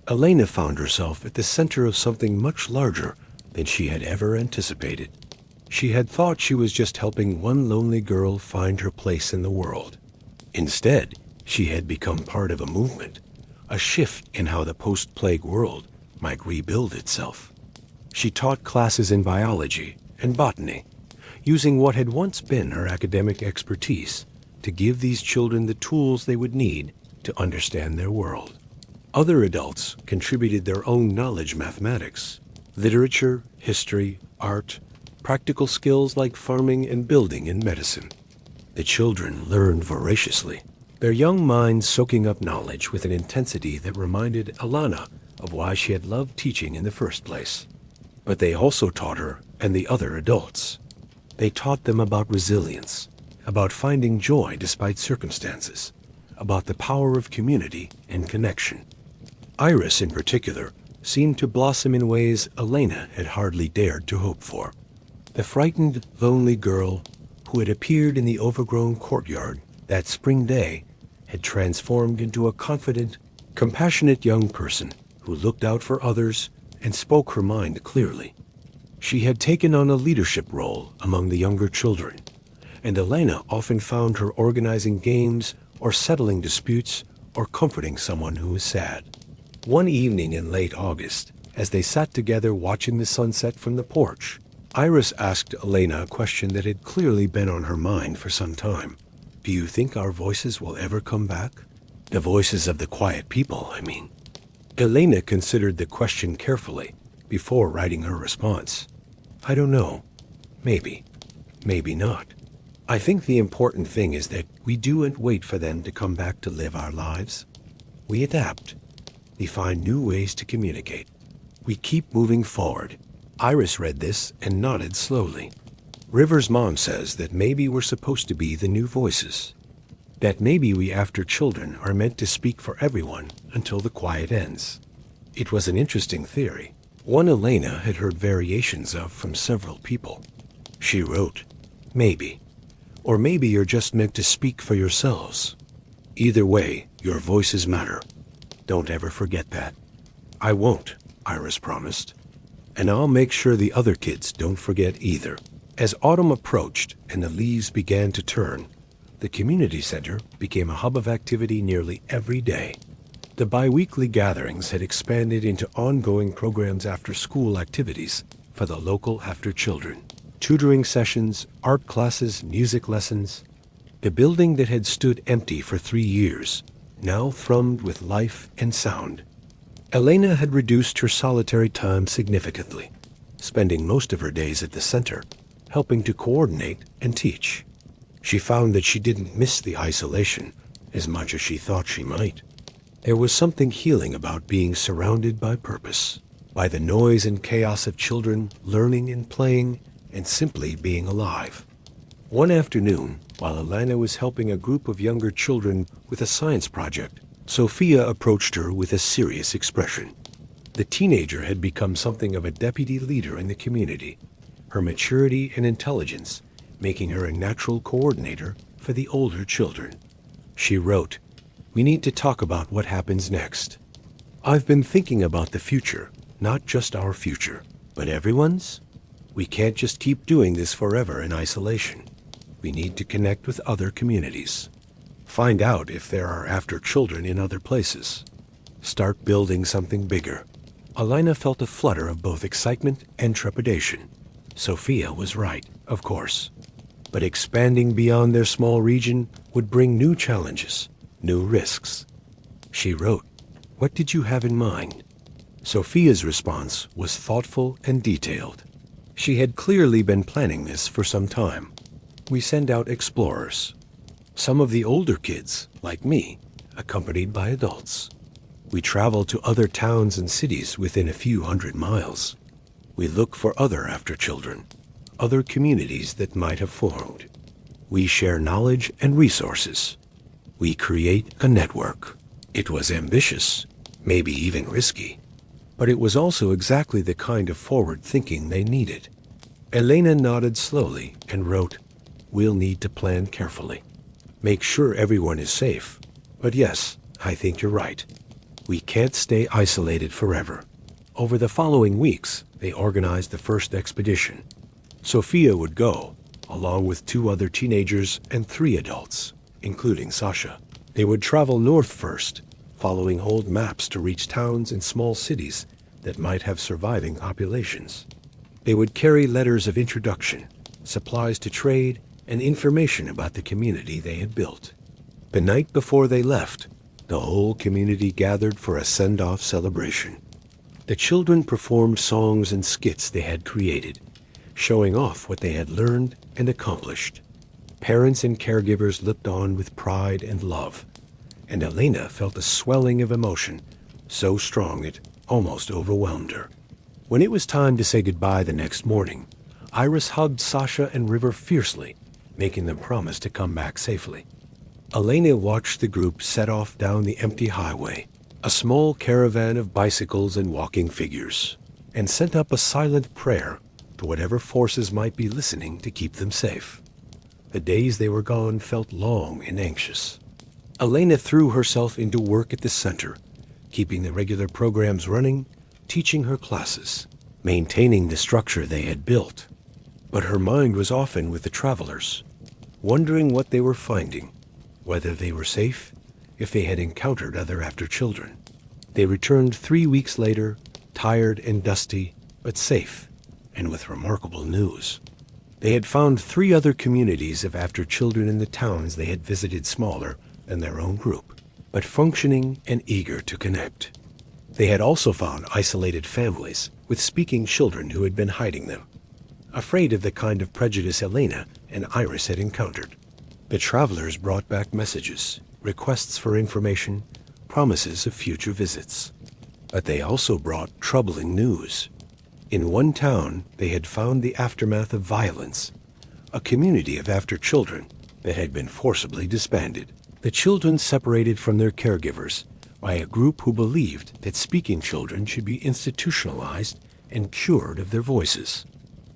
Elena found herself at the center of something much larger than she had ever anticipated. She had thought she was just helping one lonely girl find her place in the world. Instead, she had become part of a movement, a shift in how the post-plague world might rebuild itself. She taught classes in biology and botany, using what had once been her academic expertise to give these children the tools they would need to understand their world. Other adults contributed their own knowledge: mathematics, literature, history, art, practical skills like farming and building and medicine. The children learned voraciously, their young minds soaking up knowledge with an intensity that reminded Alana of why she had loved teaching in the first place. But they also taught her and the other adults. They taught them about resilience, about finding joy despite circumstances, about the power of community and connection. Iris, in particular, seemed to blossom in ways Elena had hardly dared to hope for. The frightened, lonely girl who had appeared in the overgrown courtyard that spring day had transformed into a confident, compassionate young person who looked out for others and spoke her mind clearly. She had taken on a leadership role among the younger children, and Elena often found her organizing games or settling disputes or comforting someone who was sad. One evening in late August, as they sat together watching the sunset from the porch, Iris asked Elena a question that had clearly been on her mind for some time. Do you think our voices will ever come back? The voices of the quiet people, I mean. Elena considered the question carefully before writing her response. I don't know. Maybe. Maybe not. I think the important thing is that we don't wait for them to come back to live our lives. We adapt. We find new ways to communicate. We keep moving forward. Iris read this and nodded slowly. River's mom says that maybe we're supposed to be the new voices. That maybe we after children are meant to speak for everyone until the quiet ends. It was an interesting theory, one Elena had heard variations of from several people. She wrote, maybe. Or maybe you're just meant to speak for yourselves. Either way, your voices matter. Don't ever forget that. I won't, Iris promised. And I'll make sure the other kids don't forget either. As autumn approached and the leaves began to turn, the community center became a hub of activity nearly every day. The bi-weekly gatherings had expanded into ongoing programs after school activities for the local after children. Tutoring sessions, art classes, music lessons. The building that had stood empty for 3 years now thrummed with life and sound. Elena had reduced her solitary time significantly, spending most of her days at the center, helping to coordinate and teach. She found that she didn't miss the isolation as much as she thought she might. There was something healing about being surrounded by purpose, by the noise and chaos of children learning and playing and simply being alive. One afternoon, while Elena was helping a group of younger children with a science project, Sophia approached her with a serious expression. The teenager had become something of a deputy leader in the community, her maturity and intelligence making her a natural coordinator for the older children. She wrote, "We need to talk about what happens next. I've been thinking about the future, not just our future, but everyone's. We can't just keep doing this forever in isolation. We need to connect with other communities. Find out if there are after children in other places. Start building something bigger." Elena felt a flutter of both excitement and trepidation. Sophia was right, of course. But expanding beyond their small region would bring new challenges, new risks. She wrote, "What did you have in mind?" Sophia's response was thoughtful and detailed. She had clearly been planning this for some time. "We send out explorers. Some of the older kids, like me, accompanied by adults. We travel to other towns and cities within a few hundred miles. We look for other after children, other communities that might have formed. We share knowledge and resources. We create a network." It was ambitious, maybe even risky, but it was also exactly the kind of forward thinking they needed. Elena nodded slowly and wrote, "We'll need to plan carefully. Make sure everyone is safe. But yes, I think you're right. We can't stay isolated forever." Over the following weeks, they organized the first expedition. Sophia would go, along with 2 other teenagers and 3 adults, including Sasha. They would travel north first, following old maps to reach towns and small cities that might have surviving populations. They would carry letters of introduction, supplies to trade, and information about the community they had built. The night before they left, the whole community gathered for a send-off celebration. The children performed songs and skits they had created, showing off what they had learned and accomplished. Parents and caregivers looked on with pride and love, and Elena felt a swelling of emotion, so strong it almost overwhelmed her. When it was time to say goodbye the next morning, Iris hugged Sasha and River fiercely, making them promise to come back safely. Elena watched the group set off down the empty highway, a small caravan of bicycles and walking figures, and sent up a silent prayer to whatever forces might be listening to keep them safe. The days they were gone felt long and anxious. Elena threw herself into work at the center, keeping the regular programs running, teaching her classes, maintaining the structure they had built. But her mind was often with the travelers, wondering what they were finding, whether they were safe, if they had encountered other after children. They returned 3 weeks later, tired and dusty, but safe, and with remarkable news. They had found 3 other communities of after children in the towns they had visited, smaller than their own group, but functioning and eager to connect. They had also found isolated families with speaking children who had been hiding them, afraid of the kind of prejudice Elena and Iris had encountered. The travelers brought back messages, requests for information, promises of future visits. But they also brought troubling news. In one town, they had found the aftermath of violence, a community of after children that had been forcibly disbanded. The children separated from their caregivers by a group who believed that speaking children should be institutionalized and cured of their voices.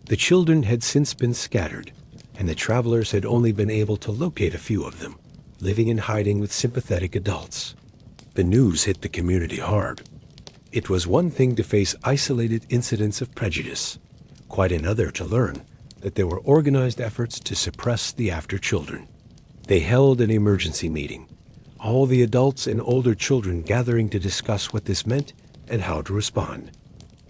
The children had since been scattered, and the travelers had only been able to locate a few of them, living in hiding with sympathetic adults. The news hit the community hard. It was one thing to face isolated incidents of prejudice, quite another to learn that there were organized efforts to suppress the after children. They held an emergency meeting, all the adults and older children gathering to discuss what this meant and how to respond.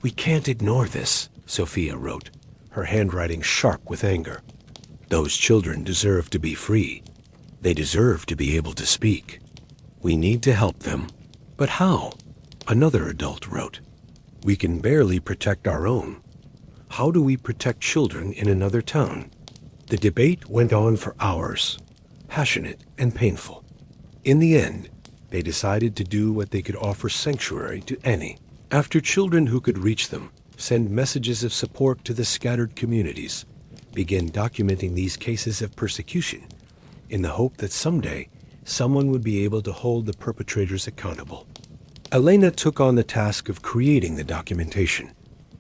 "We can't ignore this," Sophia wrote, her handwriting sharp with anger. "Those children deserve to be free. They deserve to be able to speak. We need to help them." "But how?" Another adult wrote. "We can barely protect our own. How do we protect children in another town?" The debate went on for hours, passionate and painful. In the end, They decided to do what they could offer sanctuary to any after children who could reach them, send messages of support to the scattered communities, begin documenting these cases of persecution in the hope that someday someone would be able to hold the perpetrators accountable. Elena took on the task of creating the documentation,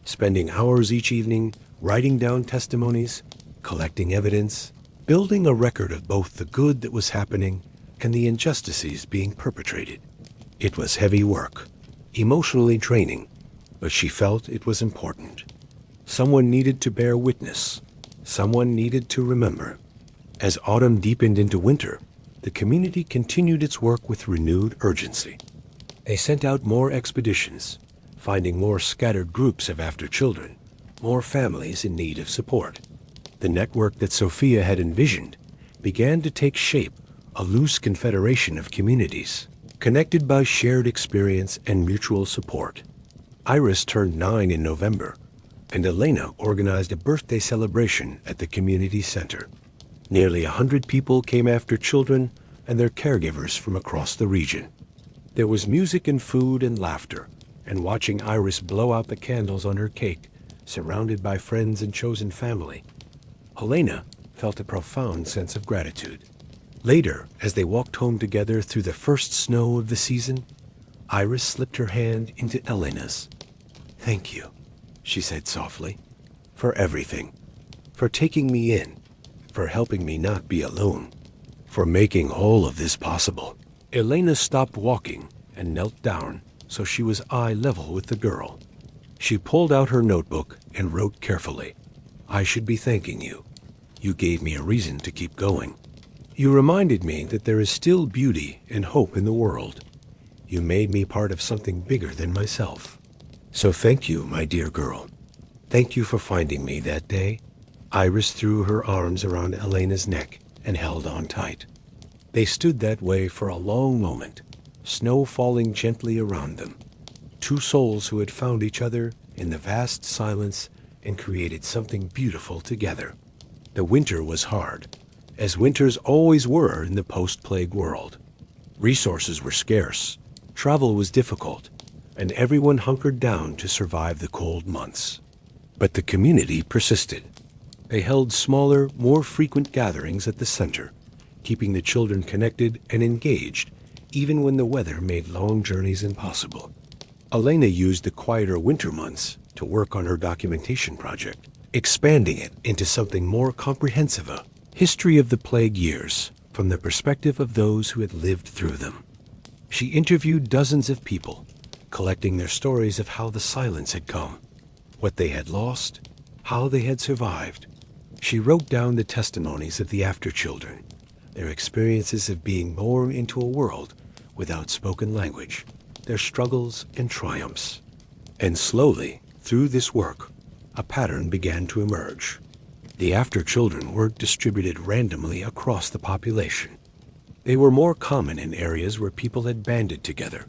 spending hours each evening writing down testimonies, collecting evidence, building a record of both the good that was happening and the injustices being perpetrated. It was heavy work, emotionally draining, but she felt it was important. Someone needed to bear witness. Someone needed to remember. As autumn deepened into winter, the community continued its work with renewed urgency. They sent out more expeditions, finding more scattered groups of after children, more families in need of support. The network that Sophia had envisioned began to take shape, a loose confederation of communities, connected by shared experience and mutual support. Iris turned 9 in November, and Elena organized a birthday celebration at the community center. Nearly 100 people came after children and their caregivers from across the region. There was music and food and laughter, and watching Iris blow out the candles on her cake, surrounded by friends and chosen family, Elena felt a profound sense of gratitude. Later, as they walked home together through the first snow of the season, Iris slipped her hand into Elena's. "Thank you," she said softly, "for everything, for taking me in, for helping me not be alone, for making all of this possible." Elena stopped walking and knelt down so she was eye level with the girl. She pulled out her notebook and wrote carefully, "I should be thanking you. You gave me a reason to keep going. You reminded me that there is still beauty and hope in the world. You made me part of something bigger than myself. So thank you, my dear girl. Thank you for finding me that day." Iris threw her arms around Elena's neck and held on tight. They stood that way for a long moment, snow falling gently around them. Two souls who had found each other in the vast silence and created something beautiful together. The winter was hard, as winters always were in the post-plague world. Resources were scarce, travel was difficult, and everyone hunkered down to survive the cold months. But the community persisted. They held smaller, more frequent gatherings at the center, keeping the children connected and engaged even when the weather made long journeys impossible. Elena used the quieter winter months to work on her documentation project, expanding it into something more comprehensive, a history of the plague years from the perspective of those who had lived through them. She interviewed dozens of people, collecting their stories of how the silence had come, what they had lost, how they had survived. She wrote down the testimonies of the after children, their experiences of being born into a world without spoken language, their struggles and triumphs. And slowly, through this work, a pattern began to emerge. The after children were distributed randomly across the population. They were more common in areas where people had banded together,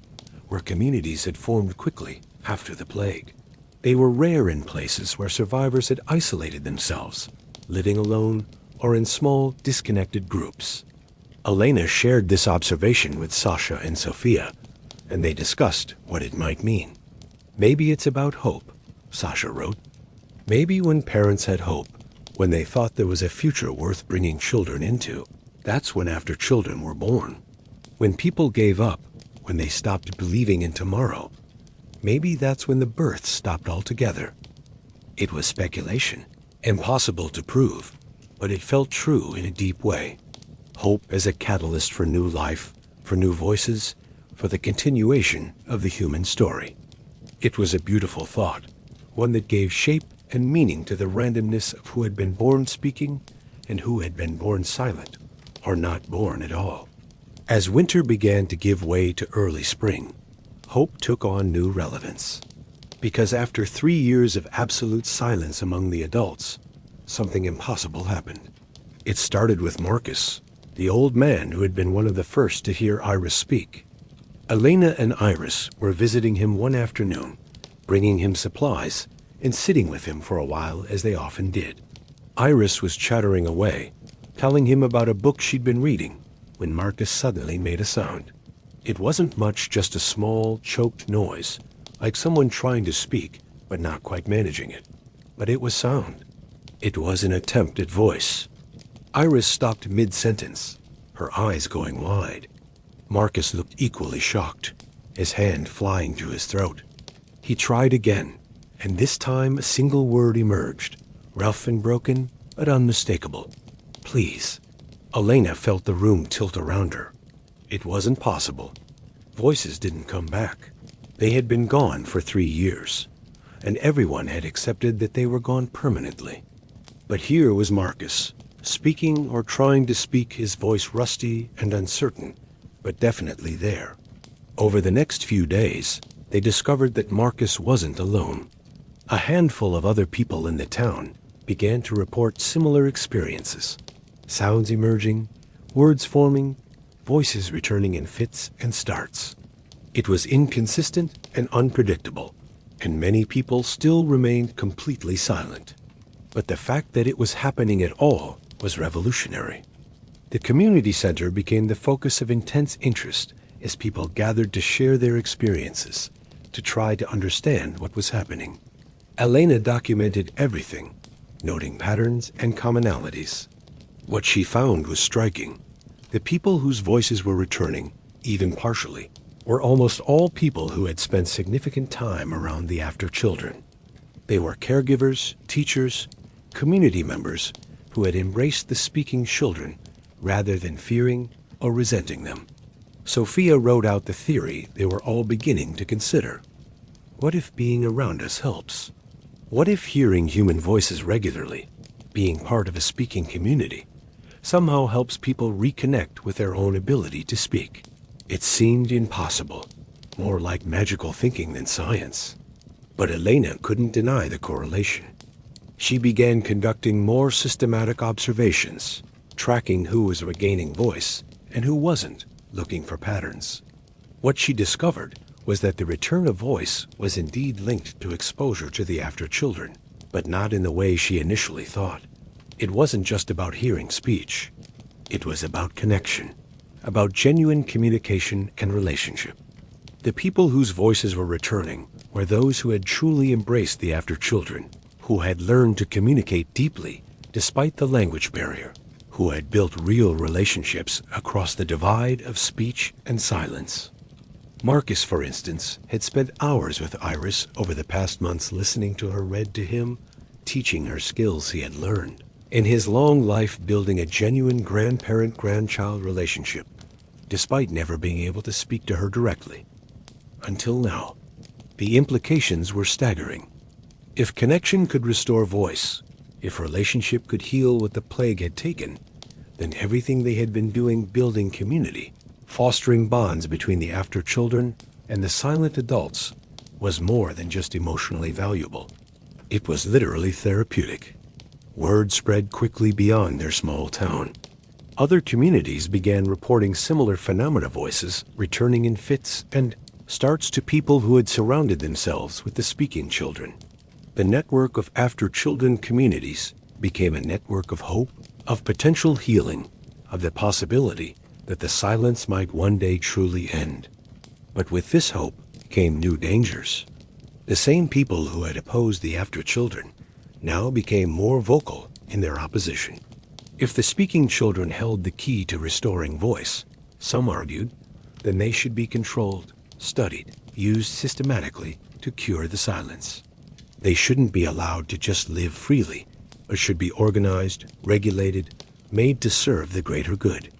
where communities had formed quickly after the plague. They were rare in places where survivors had isolated themselves, living alone or in small, disconnected groups. Elena shared this observation with Sasha and Sophia, and they discussed what it might mean. "Maybe it's about hope," Sasha wrote. "Maybe when parents had hope, when they thought there was a future worth bringing children into, that's when after children were born. When people gave up, when they stopped believing in tomorrow, maybe that's when the birth stopped altogether." It was speculation, impossible to prove, but it felt true in a deep way. Hope as a catalyst for new life, for new voices, for the continuation of the human story. It was a beautiful thought, one that gave shape and meaning to the randomness of who had been born speaking and who had been born silent, or not born at all. As winter began to give way to early spring, hope took on new relevance. Because after 3 years of absolute silence among the adults, something impossible happened. It started with Marcus, the old man who had been one of the first to hear Iris speak. Elena and Iris were visiting him one afternoon, bringing him supplies and sitting with him for a while as they often did. Iris was chattering away, telling him about a book she'd been reading, when Marcus suddenly made a sound. It wasn't much, just a small, choked noise, like someone trying to speak, but not quite managing it. But it was sound. It was an attempt at voice. Iris stopped mid-sentence, her eyes going wide. Marcus looked equally shocked, his hand flying to his throat. He tried again, and this time a single word emerged, rough and broken, but unmistakable. Please. Elena felt the room tilt around her. It wasn't possible. Voices didn't come back. They had been gone for 3 years, and everyone had accepted that they were gone permanently. But here was Marcus, speaking or trying to speak, his voice rusty and uncertain, but definitely there. Over the next few days, they discovered that Marcus wasn't alone. A handful of other people in the town began to report similar experiences. Sounds emerging, words forming, voices returning in fits and starts. It was inconsistent and unpredictable, and many people still remained completely silent. But the fact that it was happening at all was revolutionary. The community center became the focus of intense interest as people gathered to share their experiences, to try to understand what was happening. Elena documented everything, noting patterns and commonalities. What she found was striking. The people whose voices were returning, even partially, were almost all people who had spent significant time around the after children. They were caregivers, teachers, community members who had embraced the speaking children rather than fearing or resenting them. Sophia wrote out the theory they were all beginning to consider. What if being around us helps? What if hearing human voices regularly, being part of a speaking community, somehow helps people reconnect with their own ability to speak? It seemed impossible, more like magical thinking than science. But Elena couldn't deny the correlation. She began conducting more systematic observations, tracking who was regaining voice and who wasn't, looking for patterns. What she discovered was that the return of voice was indeed linked to exposure to the after children, but not in the way she initially thought. It wasn't just about hearing speech. It was about connection, about genuine communication and relationship. The people whose voices were returning were those who had truly embraced the after children, who had learned to communicate deeply despite the language barrier, who had built real relationships across the divide of speech and silence. Marcus, for instance, had spent hours with Iris over the past months, listening to her read to him, teaching her skills he had learned. In his long life, building a genuine grandparent-grandchild relationship, despite never being able to speak to her directly. Until now, the implications were staggering. If connection could restore voice, if relationship could heal what the plague had taken, then everything they had been doing, building community, fostering bonds between the after children and the silent adults, was more than just emotionally valuable. It was literally therapeutic. Word spread quickly beyond their small town. Other communities began reporting similar phenomena, voices returning in fits and starts to people who had surrounded themselves with the speaking children. The network of after children communities became a network of hope, of potential healing, of the possibility that the silence might one day truly end. But with this hope came new dangers. The same people who had opposed the after children now became more vocal in their opposition. If the speaking children held the key to restoring voice, some argued, then they should be controlled, studied, used systematically to cure the silence. They shouldn't be allowed to just live freely, but should be organized, regulated, made to serve the greater good.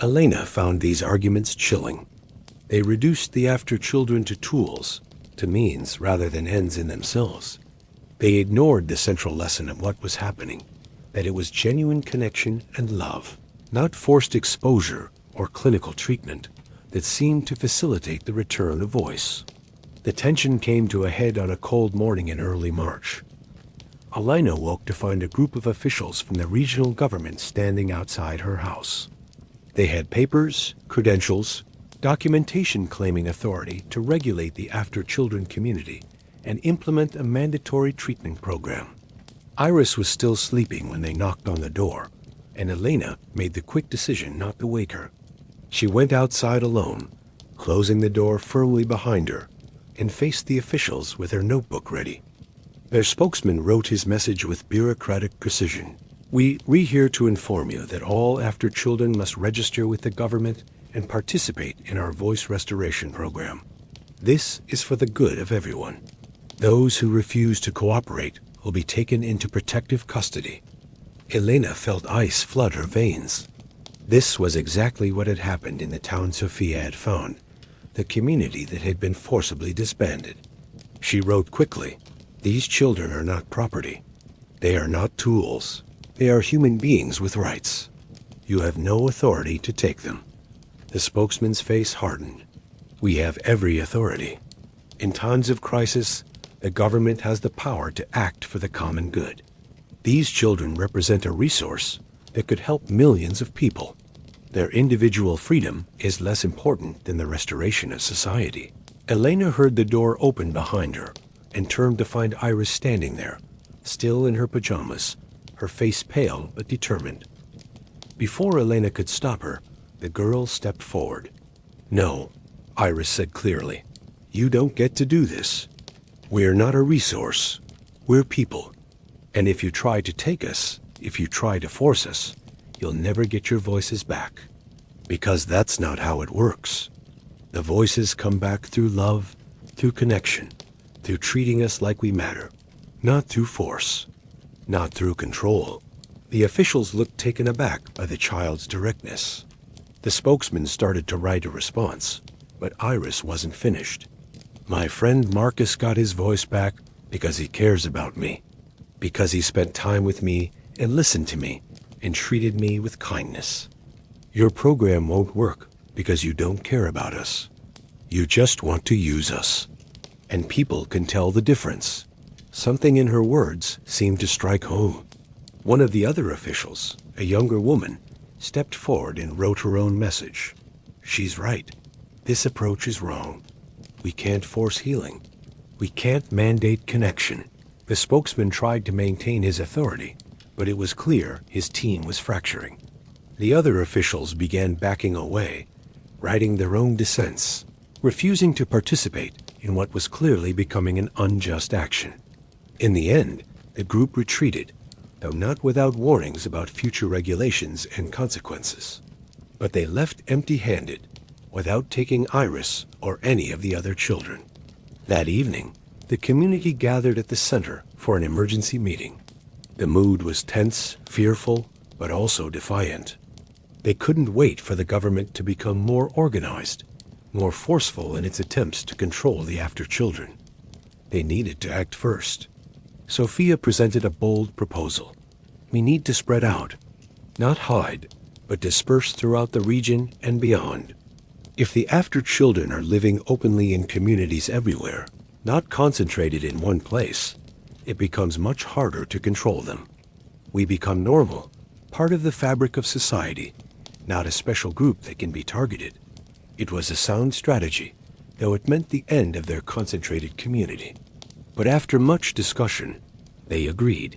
Elena found these arguments chilling. They reduced the after children to tools, to means rather than ends in themselves. They ignored the central lesson of what was happening, that it was genuine connection and love, not forced exposure or clinical treatment, that seemed to facilitate the return of voice. The tension came to a head on a cold morning in early March. Elena woke to find a group of officials from the regional government standing outside her house. They had papers, credentials, documentation claiming authority to regulate the after children community and implement a mandatory treatment program. Iris was still sleeping when they knocked on the door, and Elena made the quick decision not to wake her. She went outside alone, closing the door firmly behind her, and faced the officials with her notebook ready. Their spokesman wrote his message with bureaucratic precision. We're here to inform you that all after children must register with the government and participate in our voice restoration program. This is for the good of everyone. Those who refuse to cooperate will be taken into protective custody. Elena felt ice flood her veins. This was exactly what had happened in the town Sophia had found, the community that had been forcibly disbanded. She wrote quickly, "These children are not property. They are not tools. They are human beings with rights. You have no authority to take them." The spokesman's face hardened. "We have every authority. In times of crisis, the government has the power to act for the common good. These children represent a resource that could help millions of people. Their individual freedom is less important than the restoration of society." Elena heard the door open behind her and turned to find Iris standing there, still in her pajamas, her face pale but determined. Before Elena could stop her, the girl stepped forward. "No," Iris said clearly. "You don't get to do this. We're not a resource. We're people. And if you try to take us, if you try to force us, you'll never get your voices back. Because that's not how it works. The voices come back through love, through connection, through treating us like we matter, not through force, not through control." The officials looked taken aback by the child's directness. The spokesman started to write a response, but Iris wasn't finished. "My friend Marcus got his voice back because he cares about me, because he spent time with me and listened to me and treated me with kindness. Your program won't work because you don't care about us. You just want to use us. And people can tell the difference." Something in her words seemed to strike home. One of the other officials, a younger woman, stepped forward and wrote her own message. "She's right. This approach is wrong. We can't force healing. We can't mandate connection." The spokesman tried to maintain his authority, but it was clear his team was fracturing. The other officials began backing away, writing their own dissents, refusing to participate in what was clearly becoming an unjust action. In the end, the group retreated, though not without warnings about future regulations and consequences. But they left empty-handed, without taking Iris or any of the other children. That evening, the community gathered at the center for an emergency meeting. The mood was tense, fearful, but also defiant. They couldn't wait for the government to become more organized, more forceful in its attempts to control the after-children. They needed to act first. Sophia presented a bold proposal. "We need to spread out, not hide, but disperse throughout the region and beyond. If the after-children are living openly in communities everywhere, not concentrated in one place, it becomes much harder to control them. We become normal, part of the fabric of society, not a special group that can be targeted." It was a sound strategy, though it meant the end of their concentrated community. But after much discussion, they agreed.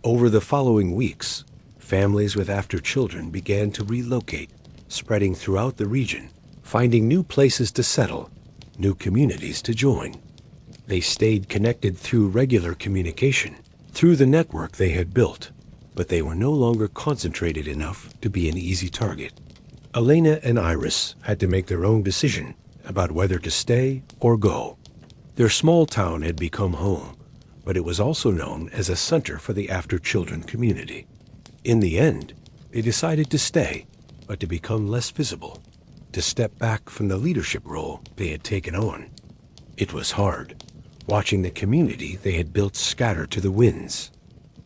Over the following weeks, families with after-children began to relocate, spreading throughout the region, finding new places to settle, new communities to join. They stayed connected through regular communication, through the network they had built, but they were no longer concentrated enough to be an easy target. Elena and Iris had to make their own decision about whether to stay or go. Their small town had become home, but it was also known as a center for the after-children community. In the end, they decided to stay, but to become less visible, to step back from the leadership role they had taken on. It was hard, watching the community they had built scatter to the winds.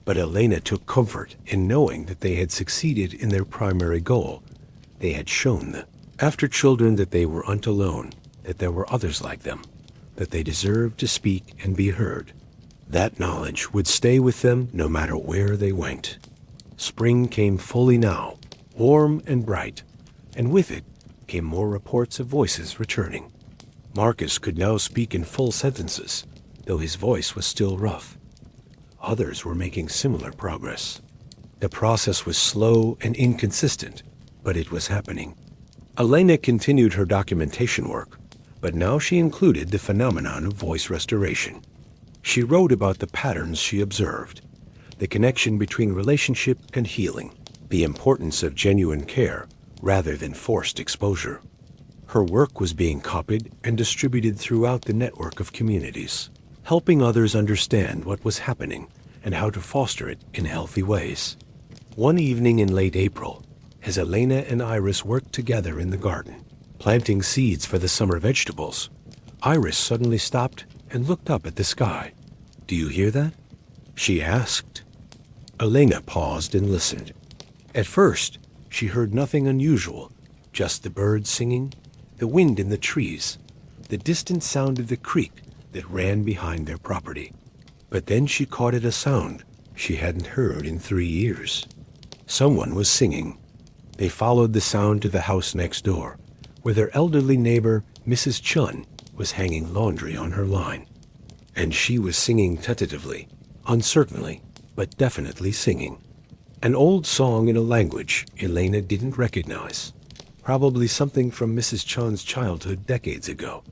But Elena took comfort in knowing that they had succeeded in their primary goal. They had shown the after-children that they weren't alone, that there were others like them, that they deserved to speak and be heard. That knowledge would stay with them no matter where they went. Spring came fully now, warm and bright, and with it came more reports of voices returning. Marcus could now speak in full sentences, though his voice was still rough. Others were making similar progress. The process was slow and inconsistent, but it was happening. Elena continued her documentation work, but now she included the phenomenon of voice restoration. She wrote about the patterns she observed, the connection between relationship and healing, the importance of genuine care rather than forced exposure. Her work was being copied and distributed throughout the network of communities, helping others understand what was happening and how to foster it in healthy ways. One evening in late April, as Elena and Iris worked together in the garden, planting seeds for the summer vegetables, Iris suddenly stopped and looked up at the sky. "Do you hear that?" she asked. Elena paused and listened. At first, she heard nothing unusual, just the birds singing, the wind in the trees, the distant sound of the creek that ran behind their property. But then she caught at a sound she hadn't heard in 3 years. Someone was singing. They followed the sound to the house next door, where their elderly neighbor, Mrs. Chun, was hanging laundry on her line. And she was singing tentatively, uncertainly, but definitely singing. An old song in a language Elena didn't recognize, probably something from Mrs. Chun's childhood decades ago.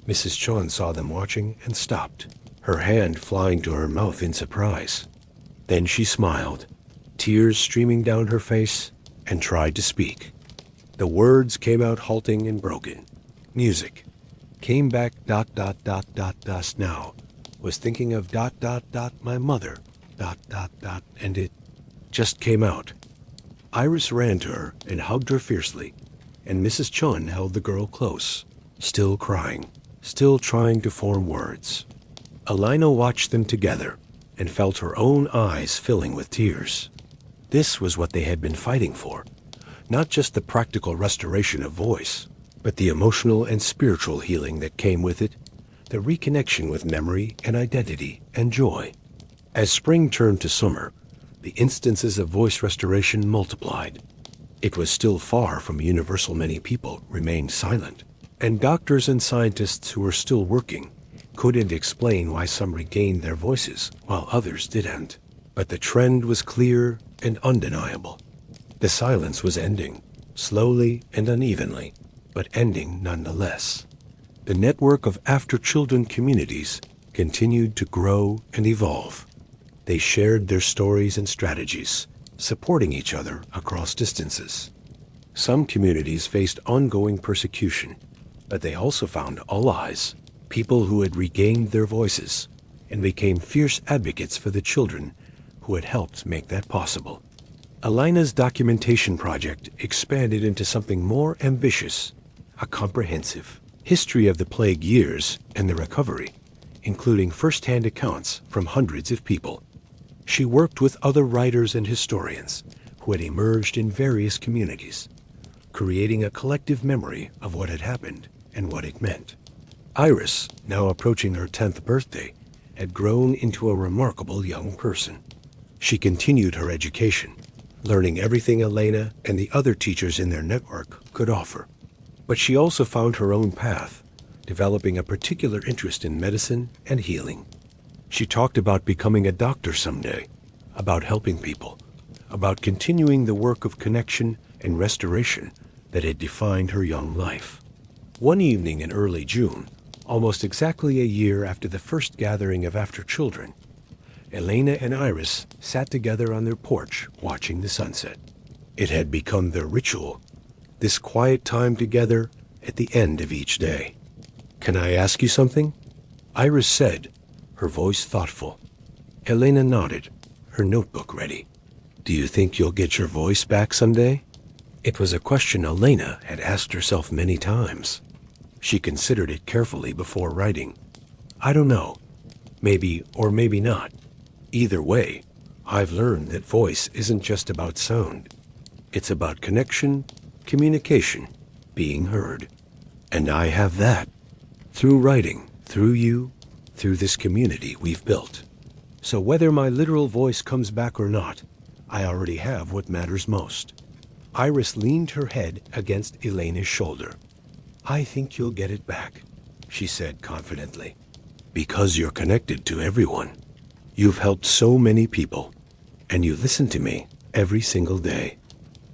Mrs. Chun saw them watching and stopped, her hand flying to her mouth in surprise. Then she smiled, tears streaming down her face, and tried to speak. The words came out halting and broken. Music. Came back ... now. Was thinking of ... my mother ... and it just came out. Iris ran to her and hugged her fiercely, and Mrs. Chun held the girl close, still crying, still trying to form words. Elena watched them together and felt her own eyes filling with tears. This was what they had been fighting for, not just the practical restoration of voice, but the emotional and spiritual healing that came with it, the reconnection with memory and identity and joy. As spring turned to summer, the instances of voice restoration multiplied. It was still far from universal. Many people remained silent, and doctors and scientists who were still working couldn't explain why some regained their voices while others didn't. But the trend was clear and undeniable. The silence was ending, slowly and unevenly, but ending nonetheless. The network of after-children communities continued to grow and evolve. They shared their stories and strategies, supporting each other across distances. Some communities faced ongoing persecution, but they also found allies, people who had regained their voices and became fierce advocates for the children who had helped make that possible. Elena's documentation project expanded into something more ambitious, a comprehensive history of the plague years and the recovery, including first-hand accounts from hundreds of people. She worked with other writers and historians who had emerged in various communities, creating a collective memory of what had happened and what it meant. Iris, now approaching her 10th birthday, had grown into a remarkable young person. She continued her education, learning everything Elena and the other teachers in their network could offer. But she also found her own path, developing a particular interest in medicine and healing. She talked about becoming a doctor someday, about helping people, about continuing the work of connection and restoration that had defined her young life. One evening in early June, almost exactly a year after the first gathering of After Children, Elena and Iris sat together on their porch watching the sunset. It had become their ritual, this quiet time together at the end of each day. "Can I ask you something?" Iris said, her voice thoughtful. Elena nodded, her notebook ready. "Do you think you'll get your voice back someday?" It was a question Elena had asked herself many times. She considered it carefully before writing. "I don't know. Maybe or maybe not. Either way, I've learned that voice isn't just about sound. It's about connection, communication, being heard. And I have that. Through writing, through you, through this community we've built. So whether my literal voice comes back or not, I already have what matters most." Iris leaned her head against Elena's shoulder. "I think you'll get it back," she said confidently. "Because you're connected to everyone. You've helped so many people, and you listen to me every single day.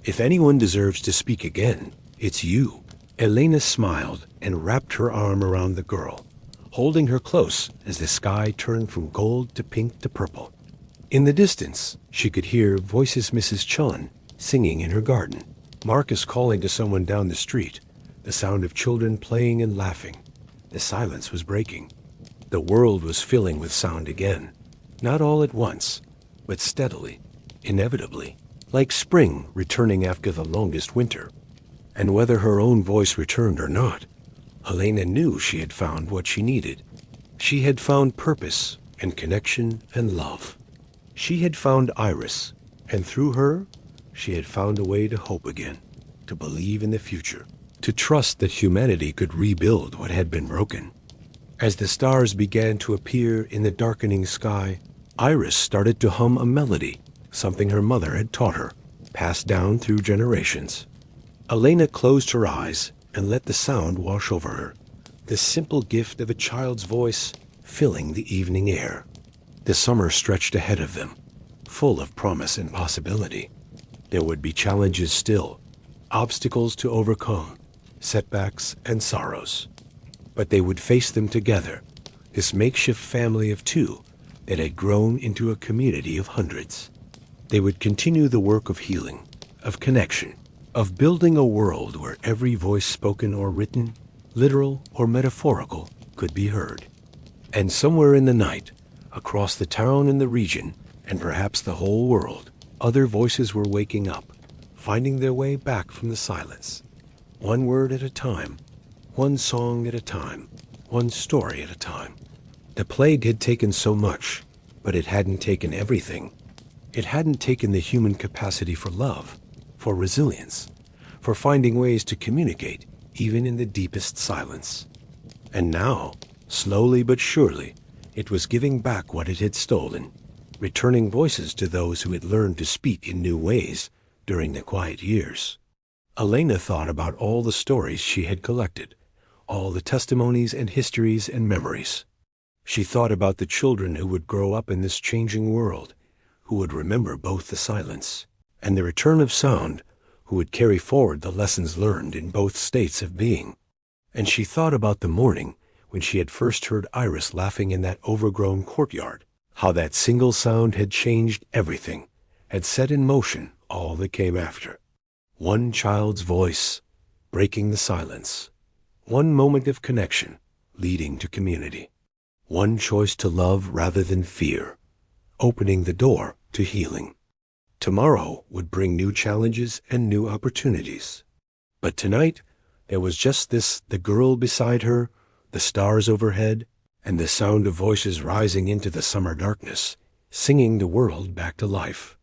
If anyone deserves to speak again, It's you." Elena smiled and wrapped her arm around the girl, holding her close as the sky turned from gold to pink to purple. In the distance, she could hear voices Mrs. Chun singing in her garden, Marcus calling to someone down the street, the sound of children playing and laughing. The silence was breaking. The world was filling with sound again, not all at once, but steadily, inevitably, like spring returning after the longest winter. And whether her own voice returned or not, Elena knew she had found what she needed. She had found purpose and connection and love. She had found Iris, and through her, she had found a way to hope again, to believe in the future, to trust that humanity could rebuild what had been broken. As the stars began to appear in the darkening sky, Iris started to hum a melody, something her mother had taught her, passed down through generations. Elena closed her eyes and let the sound wash over her, the simple gift of a child's voice filling the evening air. The summer stretched ahead of them, full of promise and possibility. There would be challenges still, obstacles to overcome, setbacks and sorrows. But they would face them together, this makeshift family of two that had grown into a community of hundreds. They would continue the work of healing, of connection, of building a world where every voice spoken or written, literal or metaphorical, could be heard. And somewhere in the night, across the town and the region, and perhaps the whole world, other voices were waking up, finding their way back from the silence. One word at a time, one song at a time, one story at a time. The plague had taken so much, but it hadn't taken everything. It hadn't taken the human capacity for love, for resilience, for finding ways to communicate, even in the deepest silence. And now, slowly but surely, it was giving back what it had stolen, returning voices to those who had learned to speak in new ways during the quiet years. Elena thought about all the stories she had collected, all the testimonies and histories and memories. She thought about the children who would grow up in this changing world, who would remember both the silence and the return of sound, who would carry forward the lessons learned in both states of being. And she thought about the morning when she had first heard Iris laughing in that overgrown courtyard, how that single sound had changed everything, had set in motion all that came after. One child's voice, breaking the silence. One moment of connection, leading to community. One choice to love rather than fear, opening the door to healing. Tomorrow would bring new challenges and new opportunities. But tonight, there was just this, the girl beside her, the stars overhead, and the sound of voices rising into the summer darkness, singing the world back to life.